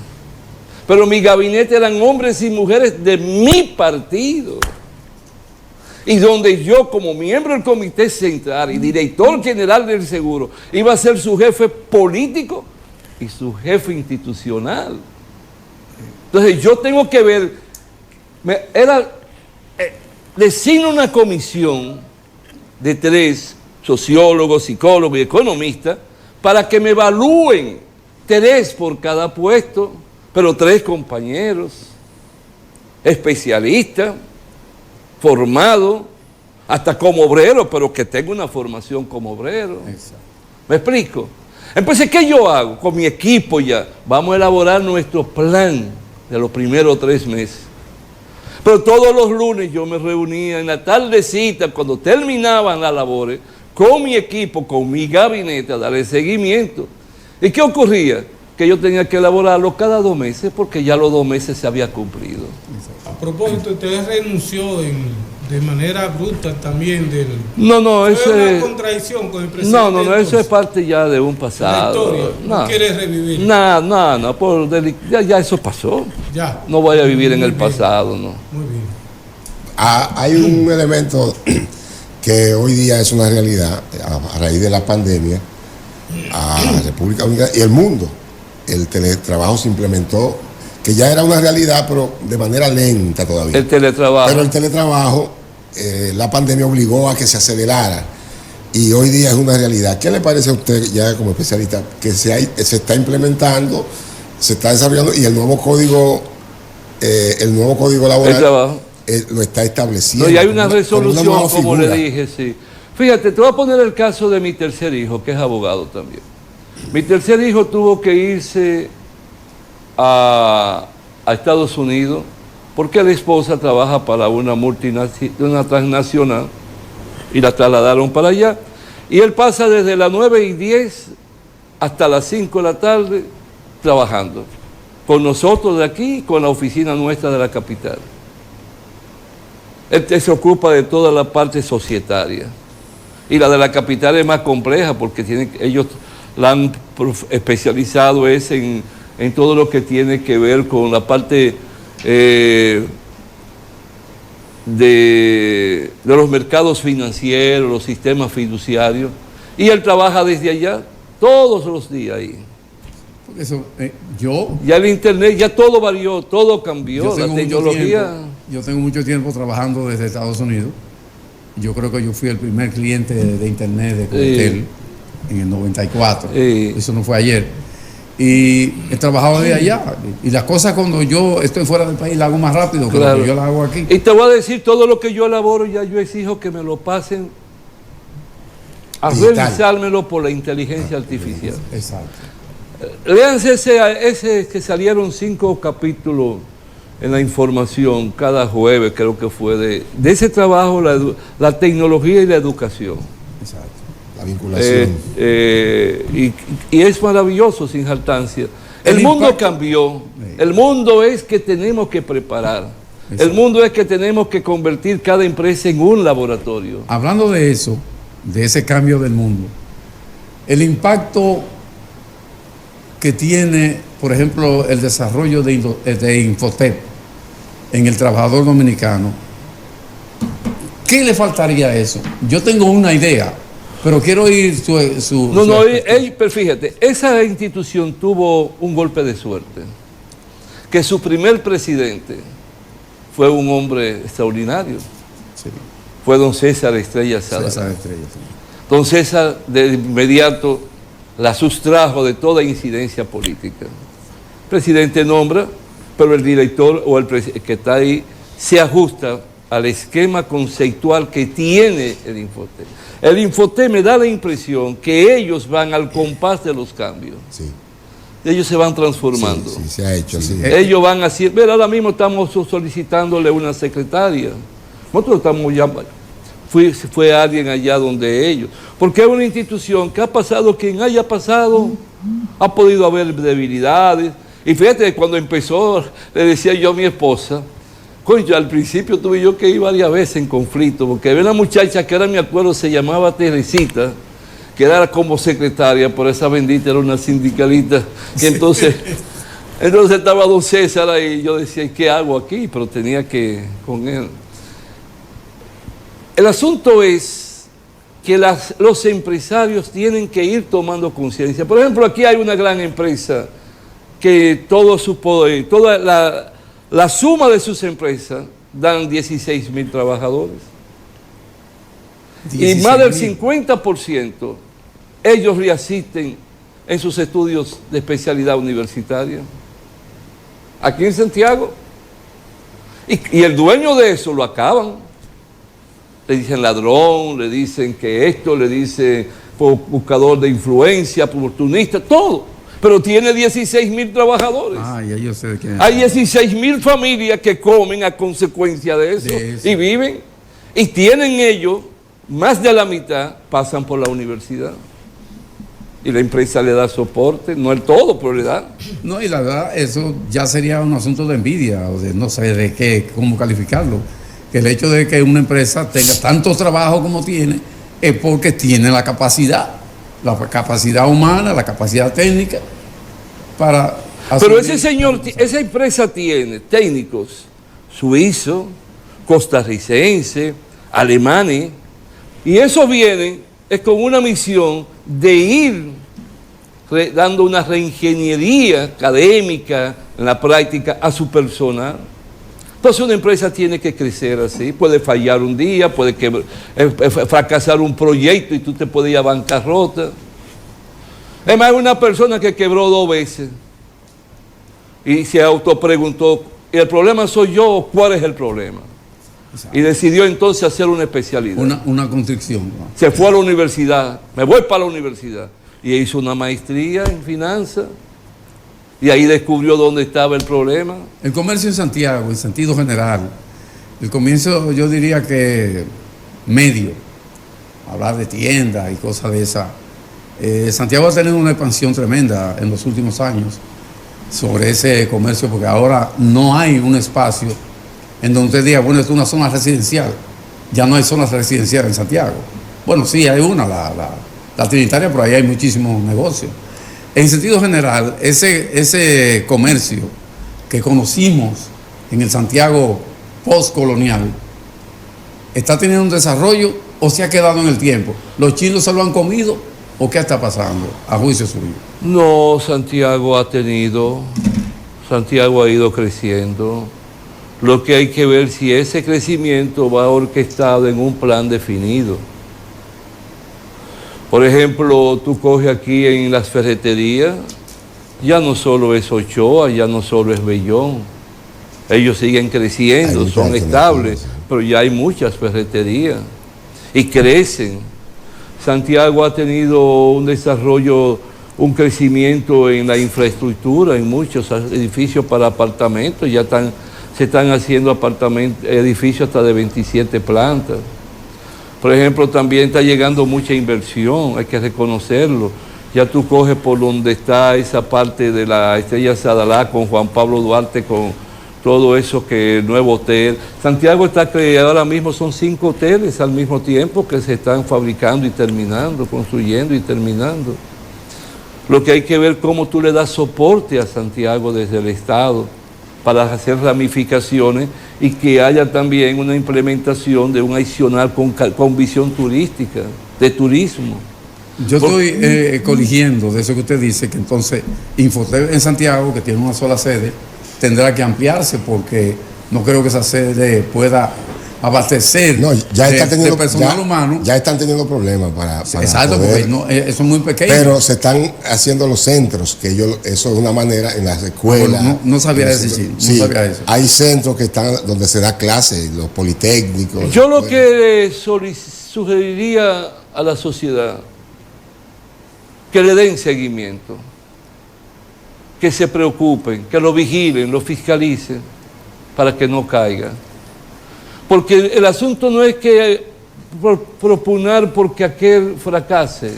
Pero mi gabinete eran hombres y mujeres de mi partido. Y donde yo, como miembro del comité central y director general del seguro, iba a ser su jefe político y su jefe institucional. Entonces yo tengo que ver, designo una comisión de 3 sociólogos, psicólogos y economistas para que me evalúen 3 por cada puesto, pero 3 compañeros, especialistas, formados, hasta como obrero, pero que tenga una formación como obrero. Exacto. ¿Me explico? Entonces, ¿qué yo hago? Con mi equipo ya, vamos a elaborar nuestro plan de los primeros 3 meses. Pero todos los lunes yo me reunía en la tardecita, cuando terminaban las labores, con mi equipo, con mi gabinete, a darle seguimiento. ¿Y qué ocurría? Que yo tenía que elaborarlo cada 2 meses, porque ya los 2 meses se había cumplido. A propósito, usted renunció de manera bruta también del... No, eso es una contradicción con el presidente. No, eso es parte ya de un pasado. La historia, no quiere revivir. No, ya eso pasó. Ya. No voy a vivir en el pasado, no. Muy bien. Hay un elemento que hoy día es una realidad a raíz de la pandemia a la República Dominicana y el mundo. El teletrabajo se implementó, que ya era una realidad, pero de manera lenta todavía. El teletrabajo. Pero el teletrabajo, la pandemia obligó a que se acelerara y hoy día es una realidad. ¿Qué le parece a usted, ya como especialista, que se está implementando, se está desarrollando y el nuevo código laboral lo está estableciendo? No, y hay una resolución, como le dije, sí. Fíjate, te voy a poner el caso de mi tercer hijo, que es abogado también. Mi tercer hijo tuvo que irse a Estados Unidos porque la esposa trabaja para una transnacional y la trasladaron para allá. Y él pasa desde las 9:10 hasta las 5 de la tarde trabajando con nosotros de aquí, con la oficina nuestra de la capital. Él se ocupa de toda la parte societaria. Y la de la capital es más compleja porque ellos la han especializado en todo lo que tiene que ver con la parte de los mercados financieros, los sistemas fiduciarios. Y él trabaja desde allá todos los días ahí. Eso, ya el internet, ya todo varió, todo cambió, la tecnología. Yo tengo mucho tiempo trabajando desde Estados Unidos yo creo que yo fui el primer cliente de internet de Codetel en el 94. Eso no fue ayer. Y he trabajado de allá. Y las cosas cuando yo estoy fuera del país las hago más rápido que lo que yo las hago aquí. Y te voy a decir, todo lo que yo elaboro ya yo exijo que me lo pasen a revisármelo por la inteligencia artificial. Exacto. Léanse ese que salieron 5 capítulos en la información cada jueves, creo que fue, de ese trabajo, la tecnología y la educación. Exacto. La vinculación. Y es maravilloso, sin jactancia. El mundo cambió. El mundo es que tenemos que preparar. Exacto. El mundo es que tenemos que convertir cada empresa en un laboratorio. Hablando de eso, de ese cambio del mundo, el impacto que tiene, por ejemplo, el desarrollo de Infotep en el trabajador dominicano, ¿qué le faltaría a eso? Yo tengo una idea, pero quiero oír su pero fíjate, esa institución tuvo un golpe de suerte, que su primer presidente fue un hombre extraordinario. Sí. Fue don César Estrella Sada. Don César de inmediato la sustrajo de toda incidencia política. El presidente nombra, pero el director o el que está ahí se ajusta al esquema conceptual que tiene el Infotep. El Infotep me da la impresión que ellos van al compás de los cambios. Sí. Ellos se van transformando. Sí, se ha hecho así. Ellos van así. Pero ahora mismo estamos solicitándole una secretaria. Nosotros estamos ya... Fue alguien allá donde ellos. Porque es una institución que ha pasado, quien haya pasado, ha podido haber debilidades. Y fíjate, cuando empezó, le decía yo a mi esposa, coño, al principio tuve yo que ir varias veces en conflicto, porque había una muchacha que ahora me acuerdo se llamaba Teresita, que era como secretaria, por esa bendita era una sindicalista, y entonces estaba don César ahí, y yo decía, ¿qué hago aquí? Pero tenía que con él. El asunto es que los empresarios tienen que ir tomando conciencia. Por ejemplo, aquí hay una gran empresa que todo su poder, toda la suma de sus empresas dan 16,000 trabajadores. Y más del 50% ellos reasisten en sus estudios de especialidad universitaria. Aquí en Santiago. Y el dueño de eso lo acaban. Le dicen ladrón, le dicen que esto, le dicen buscador de influencia, oportunista, todo. Pero tiene 16,000 trabajadores. Ya yo sé de quién. Hay 16,000 familias que comen a consecuencia de eso. Y viven. Y tienen ellos, más de la mitad, pasan por la universidad. Y la empresa le da soporte, no el todo, pero le da. No, y la verdad, eso ya sería un asunto de envidia, o de no sé de qué, cómo calificarlo. Que el hecho de que una empresa tenga tanto trabajo como tiene es porque tiene la capacidad humana, la capacidad técnica para pero ese señor, esa empresa tiene técnicos suizos, costarricenses, alemanes, y eso viene es con una misión de ir dando una reingeniería académica en la práctica a su personal. Entonces una empresa tiene que crecer así, puede fallar un día, puede fracasar un proyecto y tú te puedes ir a bancarrota. Es más, una persona que quebró 2 veces y se autopreguntó, ¿y el problema soy yo o cuál es el problema? Exacto. Y decidió entonces hacer una especialidad. Una construcción. ¿No? Se fue a la universidad, me voy para la universidad y hizo una maestría en finanzas. Y ahí descubrió dónde estaba el problema. El comercio en Santiago, en sentido general, el comienzo yo diría que medio, hablar de tiendas y cosas de esa. Santiago ha tenido una expansión tremenda en los últimos años sobre ese comercio, porque ahora no hay un espacio en donde usted diga, bueno, esto es una zona residencial. Ya no hay zonas residenciales en Santiago. Bueno, sí, hay una, la Trinitaria, pero ahí hay muchísimos negocios. En sentido general, ese comercio que conocimos en el Santiago postcolonial, ¿está teniendo un desarrollo o se ha quedado en el tiempo? ¿Los chinos se lo han comido o qué está pasando a juicio suyo? No, Santiago ha ido creciendo. Lo que hay que ver si ese crecimiento va orquestado en un plan definido. Por ejemplo, tú coges aquí en las ferreterías, ya no solo es Ochoa, ya no solo es Bellón. Ellos siguen creciendo, son estables, pero ya hay muchas ferreterías y crecen. Santiago ha tenido un desarrollo, un crecimiento en la infraestructura, en muchos edificios para apartamentos, se están haciendo edificios hasta de 27 plantas. Por ejemplo, también está llegando mucha inversión, hay que reconocerlo. Ya tú coges por donde está esa parte de la Estrella Sadalá con Juan Pablo Duarte, con todo eso que el nuevo hotel. Santiago está creando, ahora mismo son 5 hoteles al mismo tiempo que se están fabricando y terminando, construyendo y terminando. Lo que hay que ver cómo tú le das soporte a Santiago desde el Estado para hacer ramificaciones y que haya también una implementación de un adicional con visión turística, de turismo. Yo estoy coligiendo de eso que usted dice, que entonces Infotel en Santiago, que tiene una sola sede, tendrá que ampliarse porque no creo que esa sede pueda abastecer de personal humano. Ya están teniendo problemas para exacto, poder, porque eso es muy pequeño. Pero se están haciendo los centros, que eso es una manera en las escuelas. No sabía decir, sí, no sabía eso. Hay centros que están donde se da clases, los politécnicos. Yo lo que sugeriría a la sociedad, que le den seguimiento, que se preocupen, que lo vigilen, lo fiscalicen, para que no caiga. Porque el asunto no es que propugnar porque aquel fracase,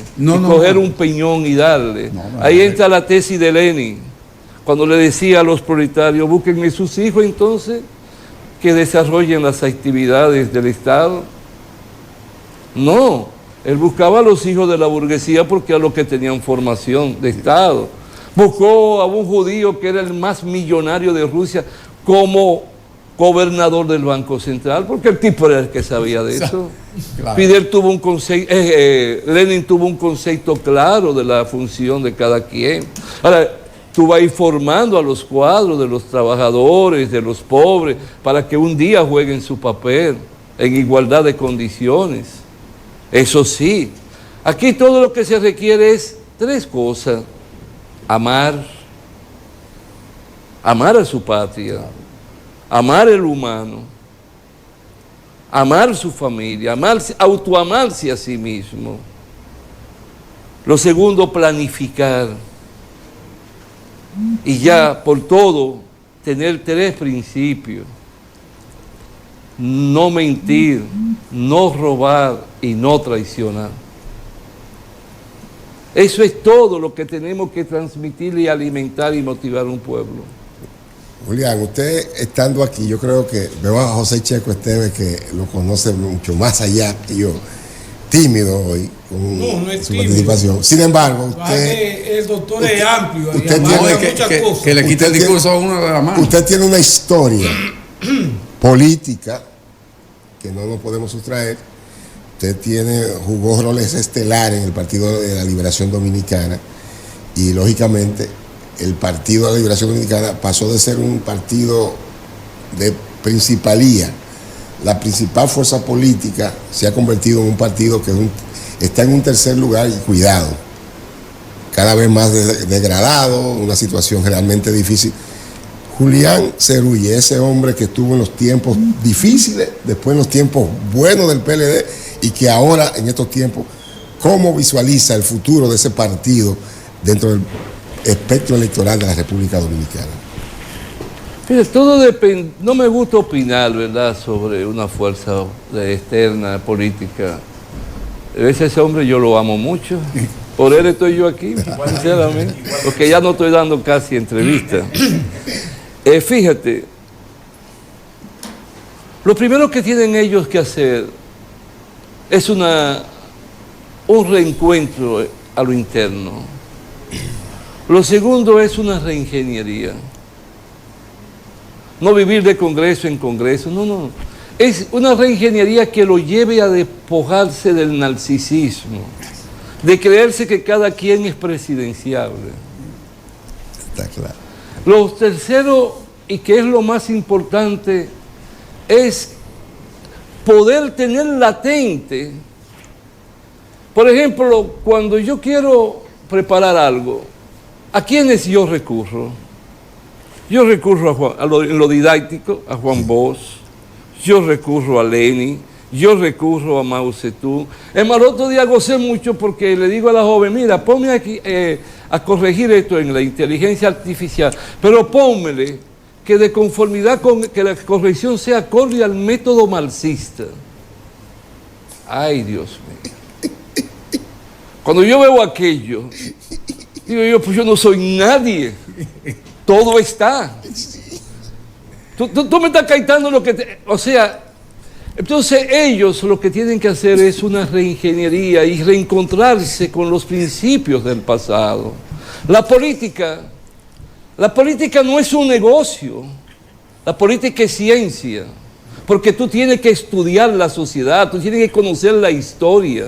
coger un peñón y darle. Ahí entra la tesis de Lenin, cuando le decía a los proletarios, búsquenme sus hijos entonces, que desarrollen las actividades del Estado. No, él buscaba a los hijos de la burguesía porque eran los que tenían formación de Estado. Buscó a un judío que era el más millonario de Rusia como gobernador del Banco Central, porque el tipo era el que sabía de eso. Claro. Fidel tuvo un concepto, Lenin tuvo un concepto claro de la función de cada quien. Ahora, tú vas informando a los cuadros de los trabajadores, de los pobres, para que un día jueguen su papel en igualdad de condiciones. Eso sí, aquí todo lo que se requiere es 3 cosas. Amar a su patria, amar el humano, amar su familia, autoamarse a sí mismo. Lo segundo, planificar. Y ya por todo, tener 3 principios. No mentir, no robar y no traicionar. Eso es todo lo que tenemos que transmitir y alimentar y motivar a un pueblo. Julián, usted estando aquí, yo creo que veo a José Checo Esteves, que lo conoce mucho más allá que yo, tímido hoy con no es su tímido. Participación. Sin embargo, usted... El doctor es amplio, usted tiene muchas cosas. Que le quite el discurso a uno de la mano. Usted tiene una historia política que no nos podemos sustraer. Usted jugó roles estelares en el Partido de la Liberación Dominicana y, lógicamente, el Partido de la Liberación Dominicana pasó de ser un partido de principalía. La principal fuerza política se ha convertido en un partido que está en un tercer lugar y cuidado, cada vez más degradado, una situación realmente difícil. Julián Cerulle, ese hombre que estuvo en los tiempos difíciles, después en los tiempos buenos del PLD, y que ahora, en estos tiempos, ¿cómo visualiza el futuro de ese partido dentro del espectro electoral de la República Dominicana? Mire, todo depende, no me gusta opinar, ¿verdad?, sobre una fuerza externa, política. Ese hombre yo lo amo mucho, por él estoy yo aquí, sinceramente, porque ya no estoy dando casi entrevistas. Fíjate, lo primero que tienen ellos que hacer es un reencuentro a lo interno. Lo segundo es una reingeniería. No vivir de congreso en congreso, no. Es una reingeniería que lo lleve a despojarse del narcisismo, de creerse que cada quien es presidenciable. Está claro. Lo tercero y que es lo más importante, es poder tener latente. Por ejemplo, cuando yo quiero preparar algo, ¿a quiénes yo recurro? Yo recurro en lo didáctico, a Juan Bosch, yo recurro a Lenin, yo recurro a Mao Zedong. El otro día gocé mucho porque le digo a la joven, mira, ponme aquí a corregir esto en la inteligencia artificial, pero pónmele que de conformidad con que la corrección sea acorde al método marxista. Ay, Dios mío. Cuando yo veo aquello, digo yo, pues yo no soy nadie. Todo está. Tú me estás captando lo que o sea, entonces ellos lo que tienen que hacer es una reingeniería y reencontrarse con los principios del pasado. La política no es un negocio. La política es ciencia. Porque tú tienes que estudiar la sociedad, tú tienes que conocer la historia.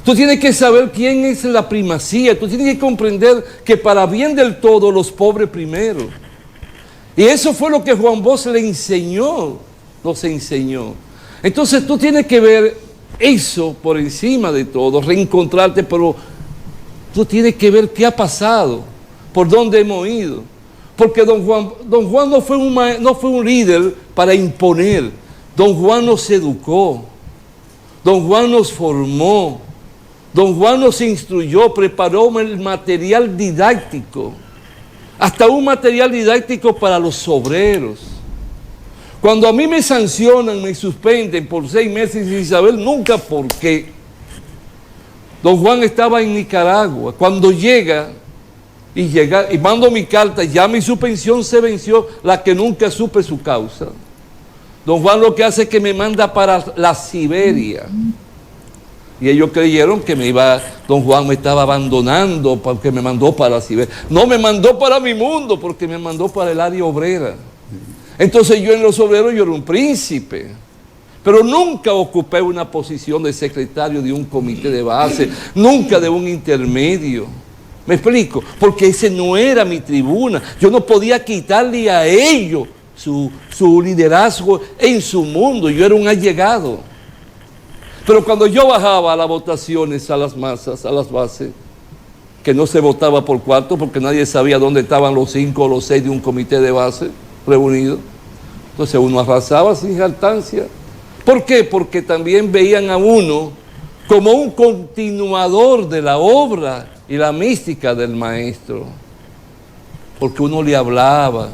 Tú tienes que saber quién es la primacía, tú tienes que comprender que para bien del todo los pobres primero. Y eso fue lo que Juan Bosch nos enseñó. Entonces tú tienes que ver eso por encima de todo, reencontrarte, pero tú tienes que ver qué ha pasado, por dónde hemos ido. Porque don Juan no fue un líder para imponer, don Juan nos educó, don Juan nos formó, don Juan nos instruyó, preparó el material didáctico, hasta un material didáctico para los obreros. Cuando a mí me sancionan, me suspenden por 6 meses sin saber nunca por qué. Don Juan estaba en Nicaragua. Cuando llega y mando mi carta, ya mi suspensión se venció, la que nunca supe su causa. Don Juan lo que hace es que me manda para la Siberia. Y ellos creyeron que don Juan me estaba abandonando porque me mandó para la Siberia. No, me mandó para mi mundo porque me mandó para el área obrera. Entonces yo en los obreros yo era un príncipe, pero nunca ocupé una posición de secretario de un comité de base, nunca de un intermedio. ¿Me explico? Porque ese no era mi tribuna. Yo no podía quitarle a ellos su liderazgo en su mundo. Yo era un allegado. Pero cuando yo bajaba a las votaciones, a las masas, a las bases, que no se votaba por cuarto porque nadie sabía dónde estaban los 5 o los 6 de un comité de base reunido. Entonces uno arrasaba sin jactancia. ¿Por qué? Porque también veían a uno como un continuador de la obra y la mística del maestro. Porque uno le hablaba.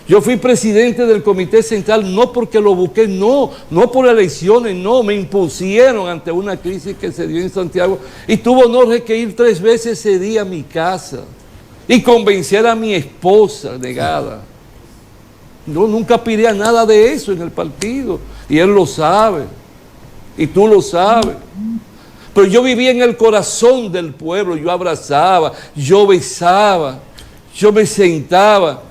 Yo fui presidente del Comité Central no porque lo busqué, no por elecciones, no, me impusieron ante una crisis que se dio en Santiago y tuvo honor de que ir 3 veces ese día a mi casa y convencer a mi esposa negada. No, nunca aspiré a nada de eso en el partido y él lo sabe y tú lo sabes. Pero yo vivía en el corazón del pueblo, yo abrazaba, yo besaba, yo me sentaba.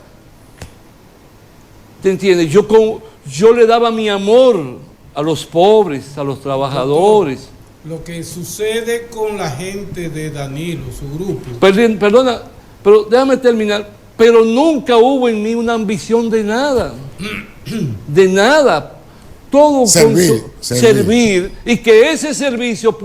¿Te entiendes? Yo le daba mi amor a los pobres, a los trabajadores. Lo que sucede con la gente de Danilo, su grupo. Perdona, pero déjame terminar. Pero nunca hubo en mí una ambición de nada. De nada. Todo servir y que ese servicio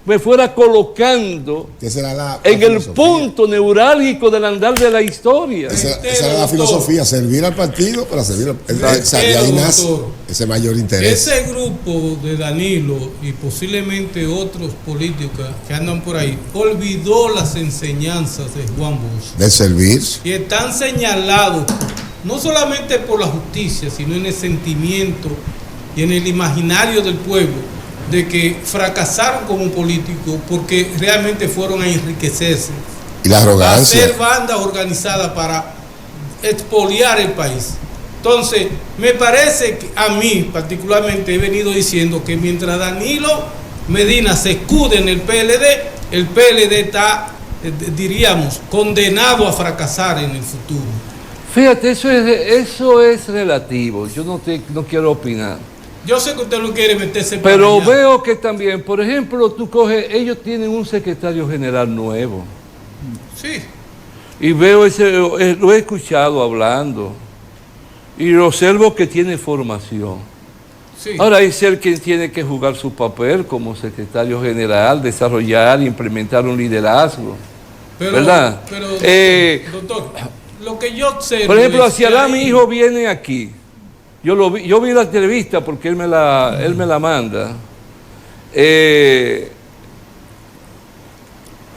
me fuera colocando en el punto neurálgico del andar de la historia. Esa era la filosofía, servir al partido para servir de ahí nace ese mayor interés. Ese grupo de Danilo y posiblemente otros políticos que andan por ahí olvidó las enseñanzas de Juan Bosch. De servir. Y están señalados no solamente por la justicia, sino en el sentimiento y en el imaginario del pueblo, de que fracasaron como políticos porque realmente fueron a enriquecerse. Y la arrogancia. A hacer bandas organizadas para expoliar el país. Entonces, me parece que a mí particularmente he venido diciendo que mientras Danilo Medina se escude en el PLD está, diríamos, condenado a fracasar en el futuro. Fíjate, eso es relativo, yo no quiero opinar. Yo sé que usted no quiere meterse para pero allá. Veo que también, por ejemplo, ellos tienen un secretario general nuevo. Sí. Y veo lo he escuchado hablando. Y observo que tiene formación. Sí. Ahora es él quien tiene que jugar su papel como secretario general, desarrollar, implementar un liderazgo. ¿Verdad? Pero doctor, lo que yo observo... Por ejemplo, es hacia que allá mi hijo viene aquí. Yo vi la entrevista porque él me la manda.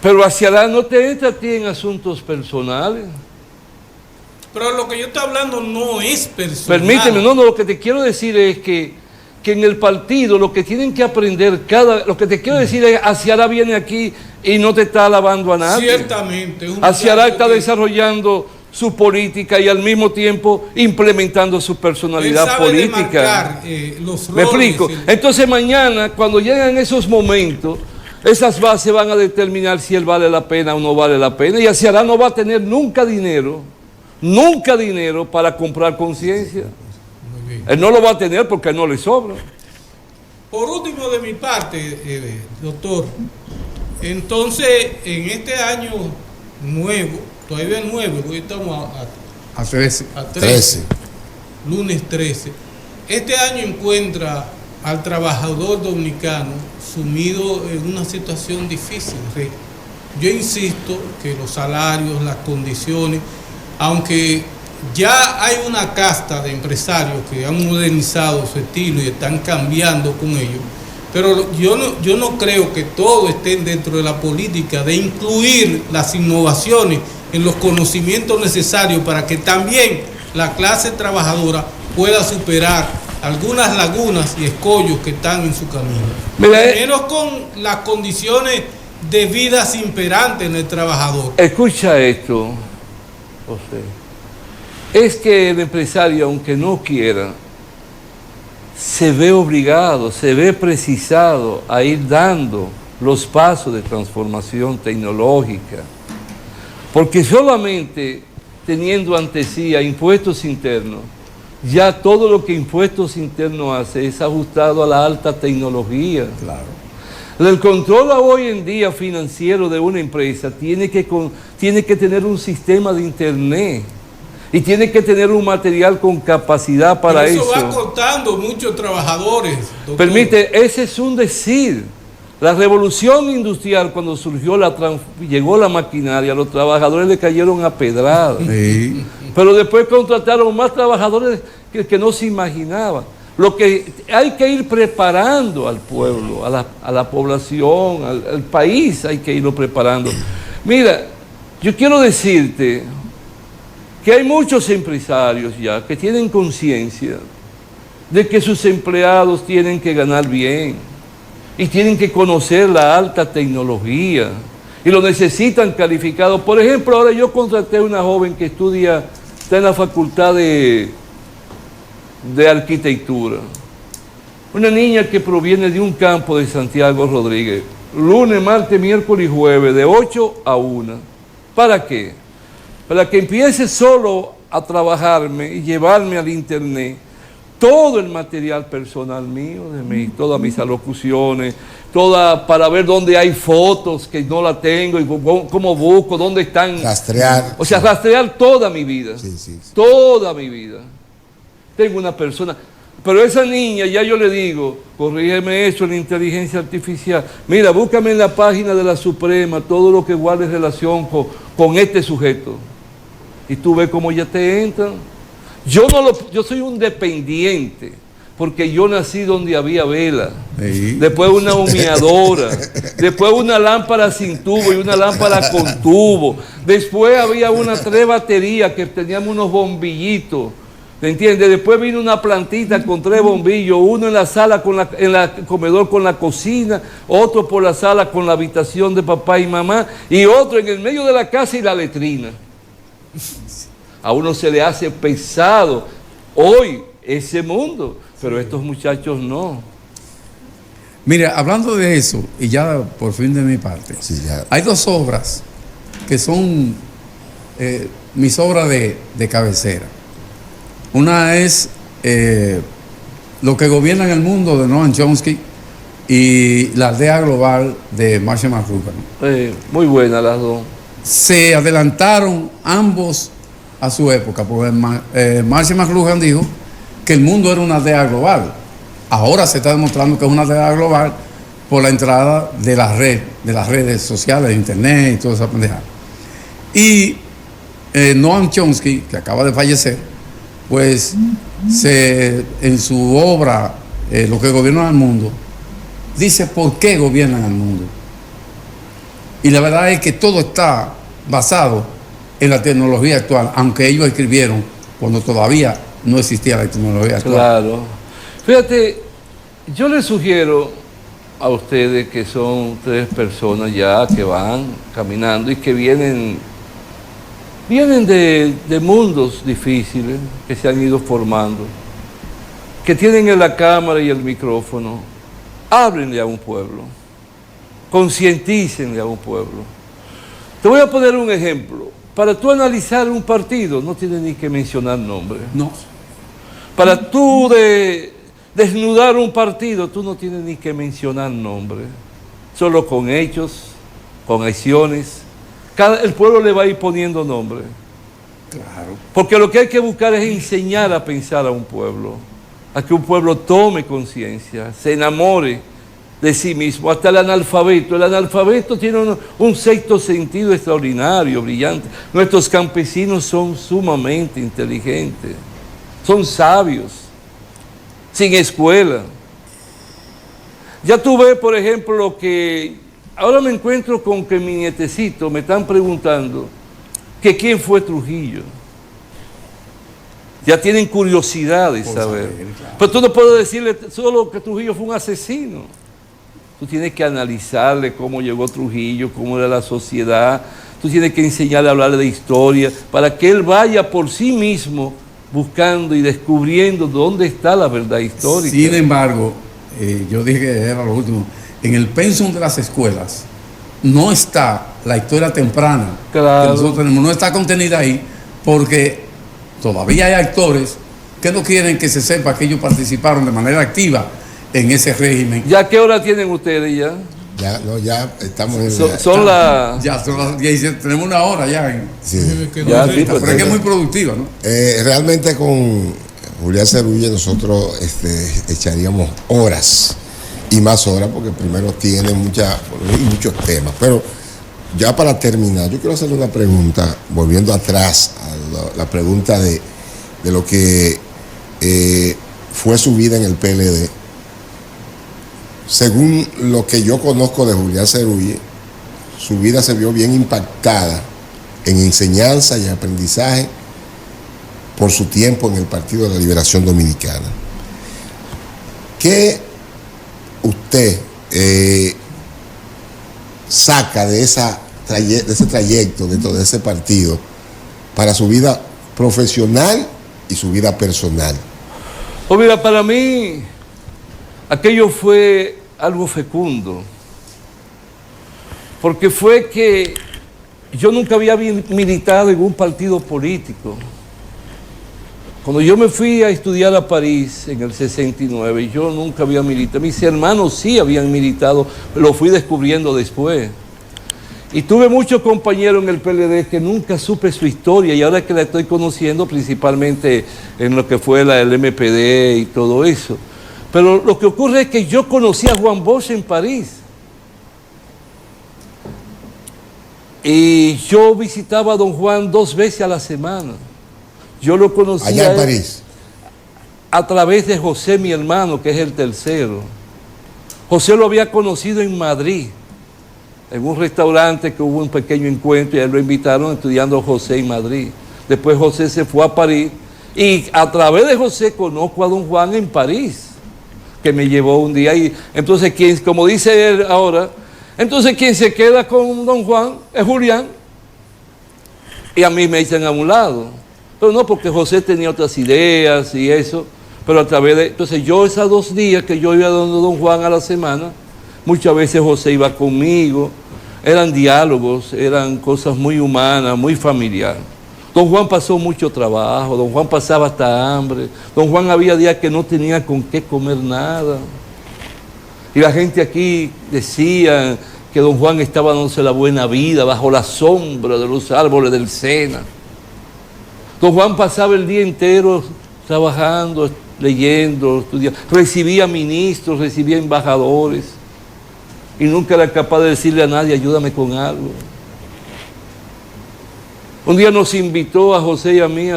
Pero hacia allá no te entra a ti en asuntos personales. Pero lo que yo estoy hablando no es personal. Permíteme, no, lo que te quiero decir es que en el partido lo que tienen que aprender, lo que te quiero decir es, Aciara viene aquí y no te está alabando a nadie. Ciertamente. Aciara está desarrollando su política y al mismo tiempo implementando su personalidad política. Los ¿Me roles, explico? Entonces mañana, cuando llegan esos momentos, esas bases van a determinar si él vale la pena o no vale la pena. Y Aciara no va a tener nunca dinero para comprar conciencia. Él no lo va a tener porque a él no le sobra. Por último, de mi parte, doctor, entonces en este año nuevo, todavía nuevo, hoy estamos A 13. a 13, lunes 13, este año encuentra al trabajador dominicano sumido en una situación difícil. Yo insisto que los salarios, las condiciones, aunque ya hay una casta de empresarios que han modernizado su estilo y están cambiando con ellos, pero yo no creo que todo esté dentro de la política de incluir las innovaciones en los conocimientos necesarios para que también la clase trabajadora pueda superar algunas lagunas y escollos que están en su camino. Menos con las condiciones de vida imperantes en el trabajador. Escucha esto, José. Es que el empresario, aunque no quiera, se ve obligado, se ve precisado a ir dando los pasos de transformación tecnológica. Porque solamente teniendo ante sí a impuestos internos, ya todo lo que impuestos internos hace es ajustado a la alta tecnología. Claro. El control hoy en día financiero de una empresa tiene que tener un sistema de internet. Y tiene que tener un material con capacidad para eso. Eso va cortando muchos trabajadores, doctor. Permite, ese es un decir. La revolución industrial, cuando llegó la maquinaria, los trabajadores le cayeron a pedradas. Sí. Pero después contrataron más trabajadores que no se imaginaban. Lo que hay que ir preparando al pueblo, a la población, al país, hay que irlo preparando. Mira, yo quiero decirte que hay muchos empresarios ya que tienen conciencia de que sus empleados tienen que ganar bien y tienen que conocer la alta tecnología y lo necesitan calificado. Por ejemplo, ahora yo contraté a una joven que está en la facultad de arquitectura, una niña que proviene de un campo de Santiago Rodríguez, lunes, martes, miércoles y jueves, de 8 a 1. ¿Para qué? Para que empiece solo a trabajarme y llevarme al internet todo el material personal mío, todas mis alocuciones, para ver dónde hay fotos que no la tengo y cómo busco, dónde están. Rastrear. O sea, rastrear toda mi vida. Sí. Toda mi vida. Tengo una persona, pero esa niña, ya yo le digo, corrígeme eso en la inteligencia artificial, mira, búscame en la página de la Suprema todo lo que guarde relación con este sujeto. Y tú ves cómo ya te entran. Yo soy un dependiente, porque yo nací donde había vela, Sí. después una humeadora, después una lámpara sin tubo y una lámpara con tubo, después había 3 baterías que teníamos unos bombillitos, ¿me entiendes? Después vino una plantita con 3 bombillos, uno en la sala, en el comedor con la cocina, otro por la sala con la habitación de papá y mamá, y otro en el medio de la casa y la letrina. A uno se le hace pesado hoy ese mundo, pero estos muchachos no. Mira, hablando de eso, y ya por fin de mi parte, Sí, ya. hay 2 obras que son mis obras de cabecera. Una es Lo que gobierna en el mundo, de Noam Chomsky, y La aldea global, de Marshall McLuhan. Muy buenas las dos. Se adelantaron ambos a su época, porque Marshall McLuhan dijo que el mundo era una aldea global. Ahora se está demostrando que es una aldea global por la entrada de la red, de las redes sociales, de internet y toda esa pendejada. Y Noam Chomsky, que acaba de fallecer, pues en su obra Lo que gobierna el mundo, dice por qué gobiernan el mundo. Y la verdad es que todo está basado en la tecnología actual, aunque ellos escribieron cuando todavía no existía la tecnología actual. Claro. Fíjate, yo les sugiero a ustedes, que son 3 personas ya que van caminando y que vienen de mundos difíciles que se han ido formando, que tienen en la cámara y el micrófono, háblenle a un pueblo, concientícenle a un pueblo. Te voy a poner un ejemplo. Para tú analizar un partido no tienes ni que mencionar nombre. No. Para tú desnudar un partido, tú no tienes ni que mencionar nombre. Solo con hechos, con acciones. El pueblo le va a ir poniendo nombre. Claro. Porque lo que hay que buscar es enseñar a pensar a un pueblo. A que un pueblo tome conciencia, se enamore de sí mismo. Hasta el analfabeto. El analfabeto tiene un sexto sentido extraordinario, brillante. Nuestros campesinos son sumamente inteligentes. Son sabios. Sin escuela. Ya tú ves, por ejemplo, lo que... Ahora me encuentro con que mi nietecito me están preguntando que quién fue Trujillo. Ya tienen curiosidad de saber. Claro. Pero tú no puedes decirle solo que Trujillo fue un asesino. Tú tienes que analizarle cómo llegó Trujillo, cómo era la sociedad. Tú tienes que enseñarle a hablar de historia para que él vaya por sí mismo buscando y descubriendo dónde está la verdad histórica. Sin embargo, yo dije que era lo último, en el pensum de las escuelas no está la historia temprana, claro, que nosotros tenemos, no está contenida ahí, porque todavía hay actores que no quieren que se sepa que ellos participaron de manera activa en ese régimen. ¿Ya qué hora tienen ustedes ya? Ya estamos en... Son las... Ya son las 10, tenemos una hora ya. Sí. Ya, sí, pues, pero es que es muy productiva, ¿no? Realmente con Julián Cerulle nosotros echaríamos horas y más horas, porque primero tiene muchos temas. Pero ya para terminar, yo quiero hacerle una pregunta, volviendo atrás a la pregunta de lo que fue su vida en el PLD. Según lo que yo conozco de Julián Cerulle, su vida se vio bien impactada en enseñanza y aprendizaje por su tiempo en el Partido de la Liberación Dominicana. ¿Qué usted saca de ese trayecto dentro de ese partido para su vida profesional y su vida personal? Pues mira, para mí aquello fue algo fecundo, porque fue que yo nunca había militado en un partido político. Cuando yo me fui a estudiar a París en el 69, yo nunca había militado. Mis hermanos sí habían militado, lo fui descubriendo después. Y tuve muchos compañeros en el PLD que nunca supe su historia, y ahora que la estoy conociendo, principalmente en lo que fue el MPD y todo eso. Pero lo que ocurre es que yo conocí a Juan Bosch en París. Y yo visitaba a don Juan 2 veces a la semana. Yo lo conocí allá en París, a través de José, mi hermano, que es el tercero. José lo había conocido en Madrid, en un restaurante que hubo un pequeño encuentro y a él lo invitaron estudiando a José en Madrid. Después José se fue a París y a través de José conozco a don Juan en París, que me llevó un día. Y entonces, como dice él ahora, entonces quien se queda con don Juan es Julián, y a mí me echan a un lado. Pero no, porque José tenía otras ideas y eso, pero a través de... Entonces yo esos 2 días que yo iba donde don Juan a la semana, muchas veces José iba conmigo, eran diálogos, eran cosas muy humanas, muy familiares. Don Juan pasó mucho trabajo, don Juan pasaba hasta hambre, don Juan había días que no tenía con qué comer nada. Y la gente aquí decía que don Juan estaba dándose la buena vida bajo la sombra de los árboles del Sena. Don Juan pasaba el día entero trabajando, leyendo, estudiando, recibía ministros, recibía embajadores y nunca era capaz de decirle a nadie, ayúdame con algo. Un día nos invitó a José y a mí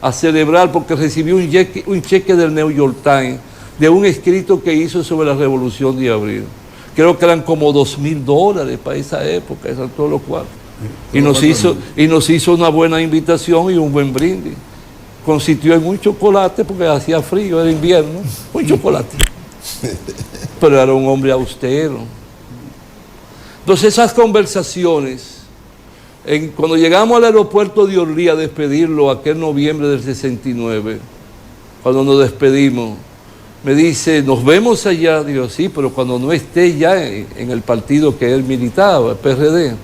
a celebrar porque recibió un cheque del New York Times de un escrito que hizo sobre la Revolución de Abril. Creo que eran como $2,000 para esa época, eran todos los cuartos. Y nos hizo una buena invitación y un buen brindis. Consistió en un chocolate porque hacía frío, era invierno, un chocolate. Pero era un hombre austero. Entonces esas conversaciones, cuando llegamos al aeropuerto de Orly a despedirlo aquel noviembre del 69, cuando nos despedimos, me dice, nos vemos allá. Digo, sí, pero cuando no esté ya en el partido que él militaba, el PRD.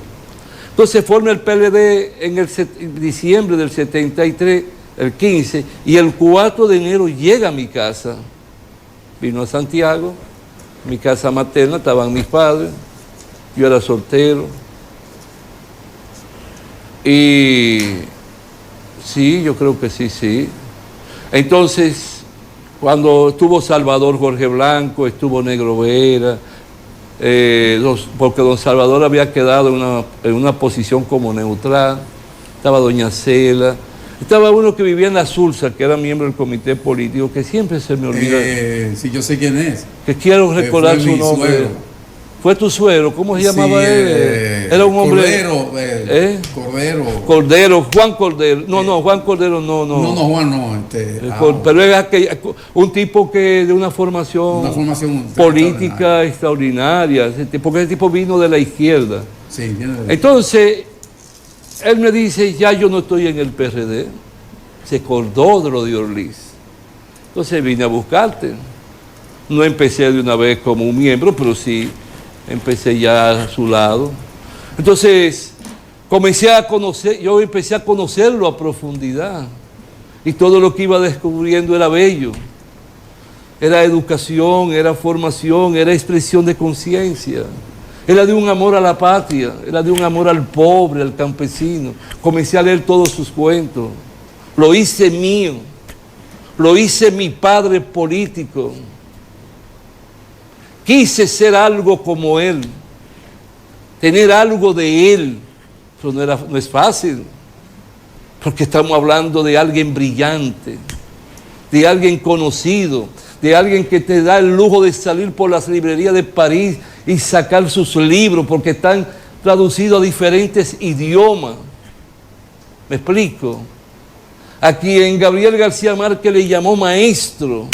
Entonces forma el PLD en diciembre del 73, el 15, y el 4 de enero llega a mi casa. Vino a Santiago, mi casa materna, estaban mis padres, yo era soltero. Y sí, yo creo que sí. Entonces, cuando estuvo Salvador Jorge Blanco, estuvo Negro Vera, porque don Salvador había quedado en una posición como neutral, estaba doña Cela, estaba uno que vivía en La Sursa, que era miembro del comité político, que siempre se me olvida. Sí, yo sé quién es. Que quiero recordar su nombre. Suegro. Fue tu suegro, ¿cómo se llamaba él? Era un hombre... Cordero, Juan Cordero. No, Juan Cordero no. No, Juan no. Pero era un tipo que de una formación política extraordinaria, porque ese tipo vino de la izquierda. Sí, viene de la izquierda. Entonces, él me dice, ya yo no estoy en el PRD. Se acordó de lo de Orly. Entonces vine a buscarte. No empecé de una vez como un miembro, pero sí empecé ya a su lado. Entonces, yo empecé a conocerlo a profundidad. Y todo lo que iba descubriendo era bello. Era educación, era formación, era expresión de conciencia. Era de un amor a la patria, era de un amor al pobre, al campesino. Comencé a leer todos sus cuentos. Lo hice mío. Lo hice mi padre político. Quise ser algo como él, tener algo de él, pero no es fácil, porque estamos hablando de alguien brillante, de alguien conocido, de alguien que te da el lujo de salir por las librerías de París y sacar sus libros, porque están traducidos a diferentes idiomas. ¿Me explico? A quien Gabriel García Márquez le llamó maestro,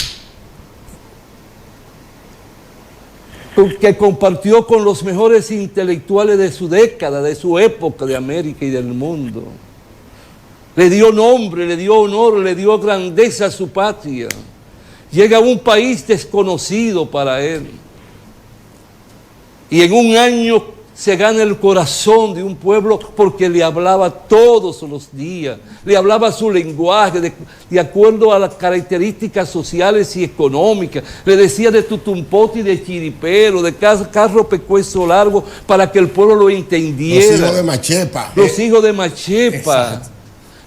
que compartió con los mejores intelectuales de su década, de su época, de América y del mundo. Le dio nombre, le dio honor, le dio grandeza a su patria. Llega a un país desconocido para él. Y en un año se gana el corazón de un pueblo porque le hablaba todos los días, le hablaba su lenguaje de acuerdo a las características sociales y económicas, le decía de tutumpoti y de chiripero, de carro pecueso largo, para que el pueblo lo entendiera. Los hijos de Machepa. Los hijos de Machepa. Exacto.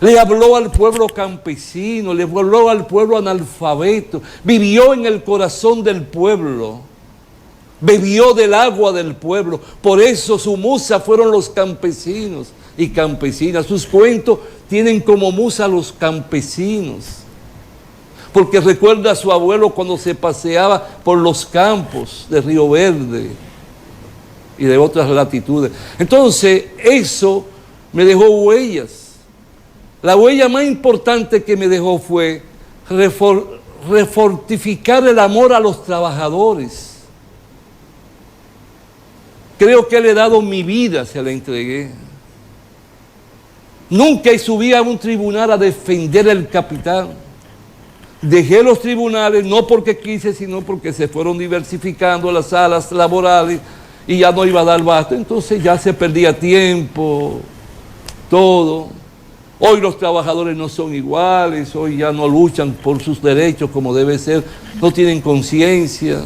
Le habló al pueblo campesino, le habló al pueblo analfabeto, vivió en el corazón del pueblo. Bebió del agua del pueblo. Por eso su musa fueron los campesinos y campesinas. Sus cuentos tienen como musa a los campesinos. Porque recuerda a su abuelo cuando se paseaba por los campos de Río Verde y de otras latitudes. Entonces, eso me dejó huellas. La huella más importante que me dejó fue refortificar el amor a los trabajadores. Creo que le he dado mi vida, se la entregué. Nunca subí a un tribunal a defender el capital. Dejé los tribunales, no porque quise, sino porque se fueron diversificando las salas laborales y ya no iba a dar basta. Entonces ya se perdía tiempo, todo. Hoy los trabajadores no son iguales, hoy ya no luchan por sus derechos como debe ser, no tienen conciencia.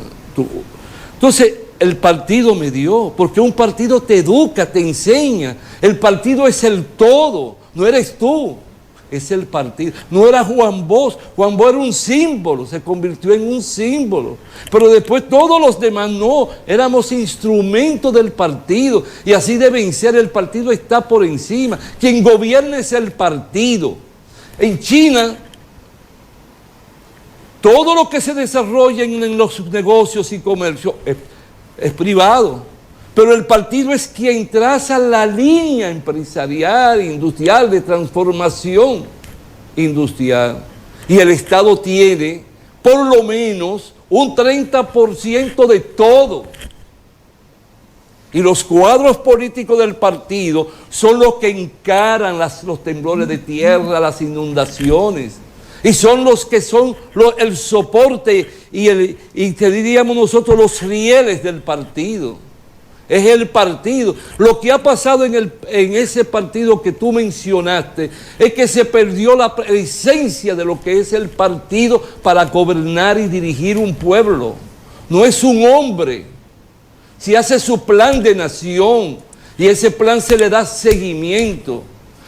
Entonces, el partido me dio, porque un partido te educa, te enseña. El partido es el todo, no eres tú. es el partido. No era Juan Bosch. Juan Bosch era un símbolo, se convirtió en un símbolo. Pero después todos los demás no, éramos instrumentos del partido. Y así deben ser, el partido está por encima. Quien gobierna es el partido. En China, todo lo que se desarrolla en los negocios y comercio es privado. Pero el partido es quien traza la línea empresarial, industrial, de transformación industrial. Y el Estado tiene por lo menos un 30% de todo. Y los cuadros políticos del partido son los que encaran los temblores de tierra, las inundaciones. Y son los que son el soporte y que diríamos nosotros los rieles del partido. Es el partido. Lo que ha pasado en ese partido que tú mencionaste es que se perdió la esencia de lo que es el partido para gobernar y dirigir un pueblo. No es un hombre. Si hace su plan de nación y ese plan se le da seguimiento.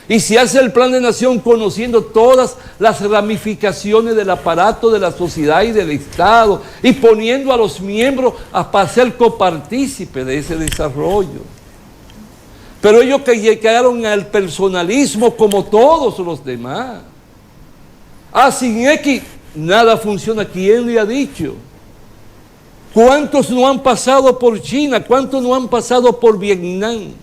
Y si hace el plan de nación conociendo todas las ramificaciones del aparato de la sociedad y del Estado y poniendo a los miembros para ser copartícipes de ese desarrollo. Pero ellos que llegaron al personalismo como todos los demás. Sin X nada funciona. ¿Quién le ha dicho? ¿Cuántos no han pasado por China? ¿Cuántos no han pasado por Vietnam?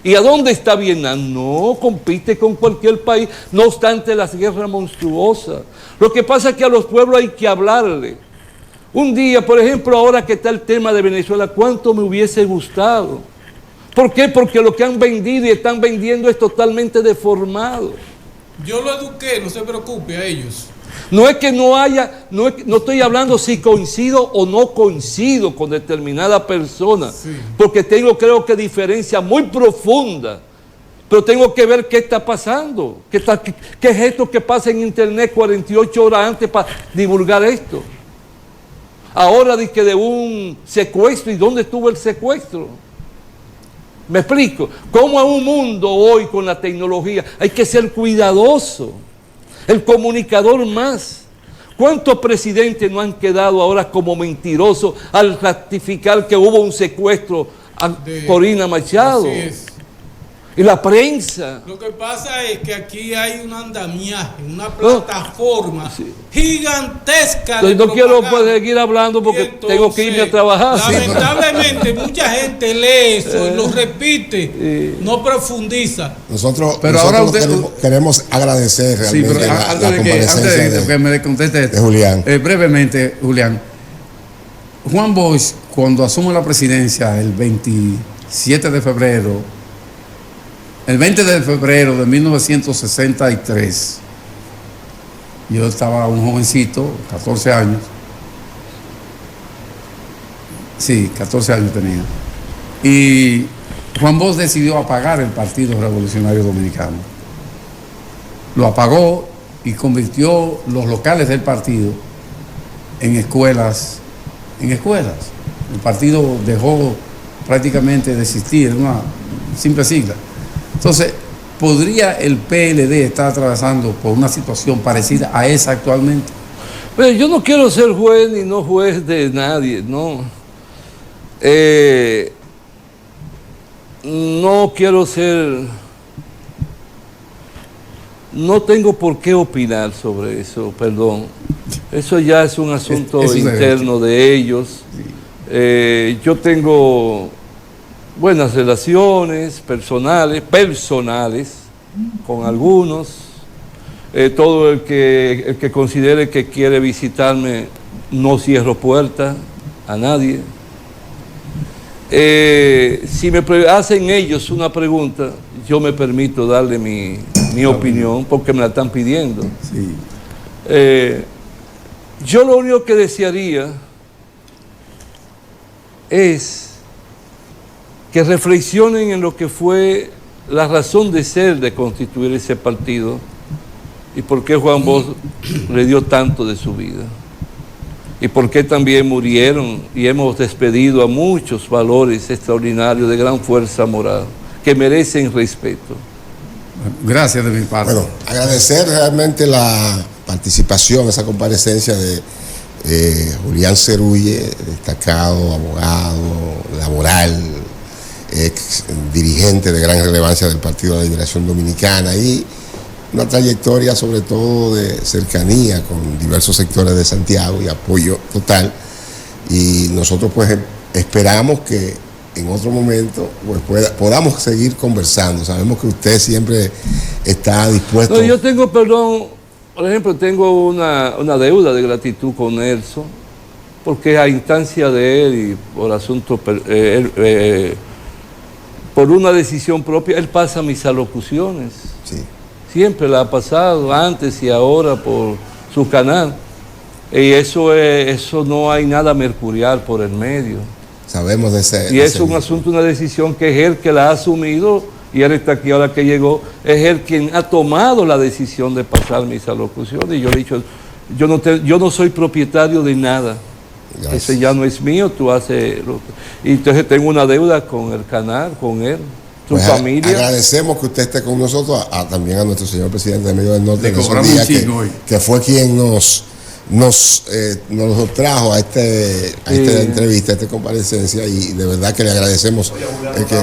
¿Y a dónde está Vietnam? No compite con cualquier país, no obstante las guerras monstruosas. Lo que pasa es que a los pueblos hay que hablarle. Un día, por ejemplo, ahora que está el tema de Venezuela, ¿cuánto me hubiese gustado? ¿Por qué? Porque lo que han vendido y están vendiendo es totalmente deformado. Yo lo eduqué, no se preocupe a ellos. No es que no haya, no estoy hablando si coincido o no coincido con determinada persona, sí, porque creo que diferencia muy profunda, pero tengo que ver qué está pasando, qué es esto que pasa en internet 48 horas antes para divulgar esto. Ahora dice que de un secuestro, ¿y dónde estuvo el secuestro? ¿Me explico? ¿Cómo en un mundo hoy con la tecnología hay que ser cuidadoso? El comunicador más. ¿Cuántos presidentes no han quedado ahora como mentirosos al ratificar que hubo un secuestro a Corina Machado? Así es. Y la prensa. Lo que pasa es que aquí hay un andamiaje, una plataforma gigantesca. No quiero seguir hablando porque entonces, tengo que irme a trabajar. Lamentablemente mucha gente lee eso, lo repite, no profundiza. Nosotros ahora queremos agradecer realmente la comparecencia antes de que me conteste de Julián. Brevemente, Julián. Juan Bosch, cuando asume la presidencia el 27 de febrero, el 20 de febrero de 1963, yo estaba un jovencito, 14 años. Sí, 14 años tenía. Y Juan Bosch decidió apagar el Partido Revolucionario Dominicano. Lo apagó y convirtió los locales del partido en escuelas. El partido dejó prácticamente de existir, una simple sigla. Entonces, ¿podría el PLD estar atravesando por una situación parecida a esa actualmente? Pero yo no quiero ser juez ni no juez de nadie, no. No quiero ser... No tengo por qué opinar sobre eso, perdón. Eso ya es un asunto interno de ellos. Sí. Yo tengo buenas relaciones personales con algunos. Todo el que considere que quiere visitarme, no cierro puertas a nadie. Si me hacen ellos una pregunta, yo me permito darle mi opinión porque me la están pidiendo. Sí. Yo lo único que desearía es que reflexionen en lo que fue la razón de ser de constituir ese partido y por qué Juan Bosch le dio tanto de su vida y por qué también murieron y hemos despedido a muchos valores extraordinarios de gran fuerza moral que merecen respeto. Gracias de mi parte. Bueno, agradecer realmente la participación, esa comparecencia de Julián Cerulle, destacado abogado laboral, ex dirigente de gran relevancia del Partido de la Liberación Dominicana y una trayectoria sobre todo de cercanía con diversos sectores de Santiago y apoyo total. Y nosotros pues esperamos que en otro momento pues podamos seguir conversando. Sabemos que usted siempre está dispuesto. No, yo tengo, perdón, por ejemplo, tengo una deuda de gratitud con Nelson, porque a instancia de él y por asunto, por una decisión propia, él pasa mis alocuciones. Sí. Siempre la ha pasado, antes y ahora por su canal. Y eso no hay nada mercurial por el medio. Sabemos de ese. Y es un asunto, una decisión que es él que la ha asumido, y él está aquí ahora que llegó, es él quien ha tomado la decisión de pasar mis alocuciones. Y yo he dicho, yo no soy propietario de nada. Gracias. Ese ya no es mío, tú haces... Y entonces tengo una deuda con el canal, con él, su pues familia. Agradecemos que usted esté con nosotros, también a nuestro señor presidente de Medio del Norte, que fue quien nos trajo a esta entrevista, a esta comparecencia, y de verdad que le agradecemos el que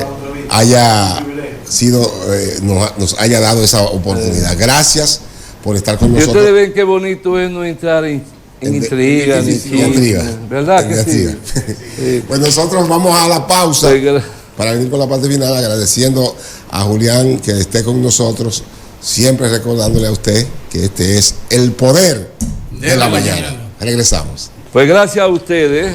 haya sido, nos haya dado esa oportunidad. Gracias por estar con nosotros. Y ustedes ven qué bonito es no entrar en intriga, ni intriga. ¿Verdad que sí? Pues nosotros vamos a la pausa para venir con la parte final, agradeciendo a Julián que esté con nosotros, siempre recordándole a usted que este es el poder de la mañana. Regresamos. Pues gracias a ustedes.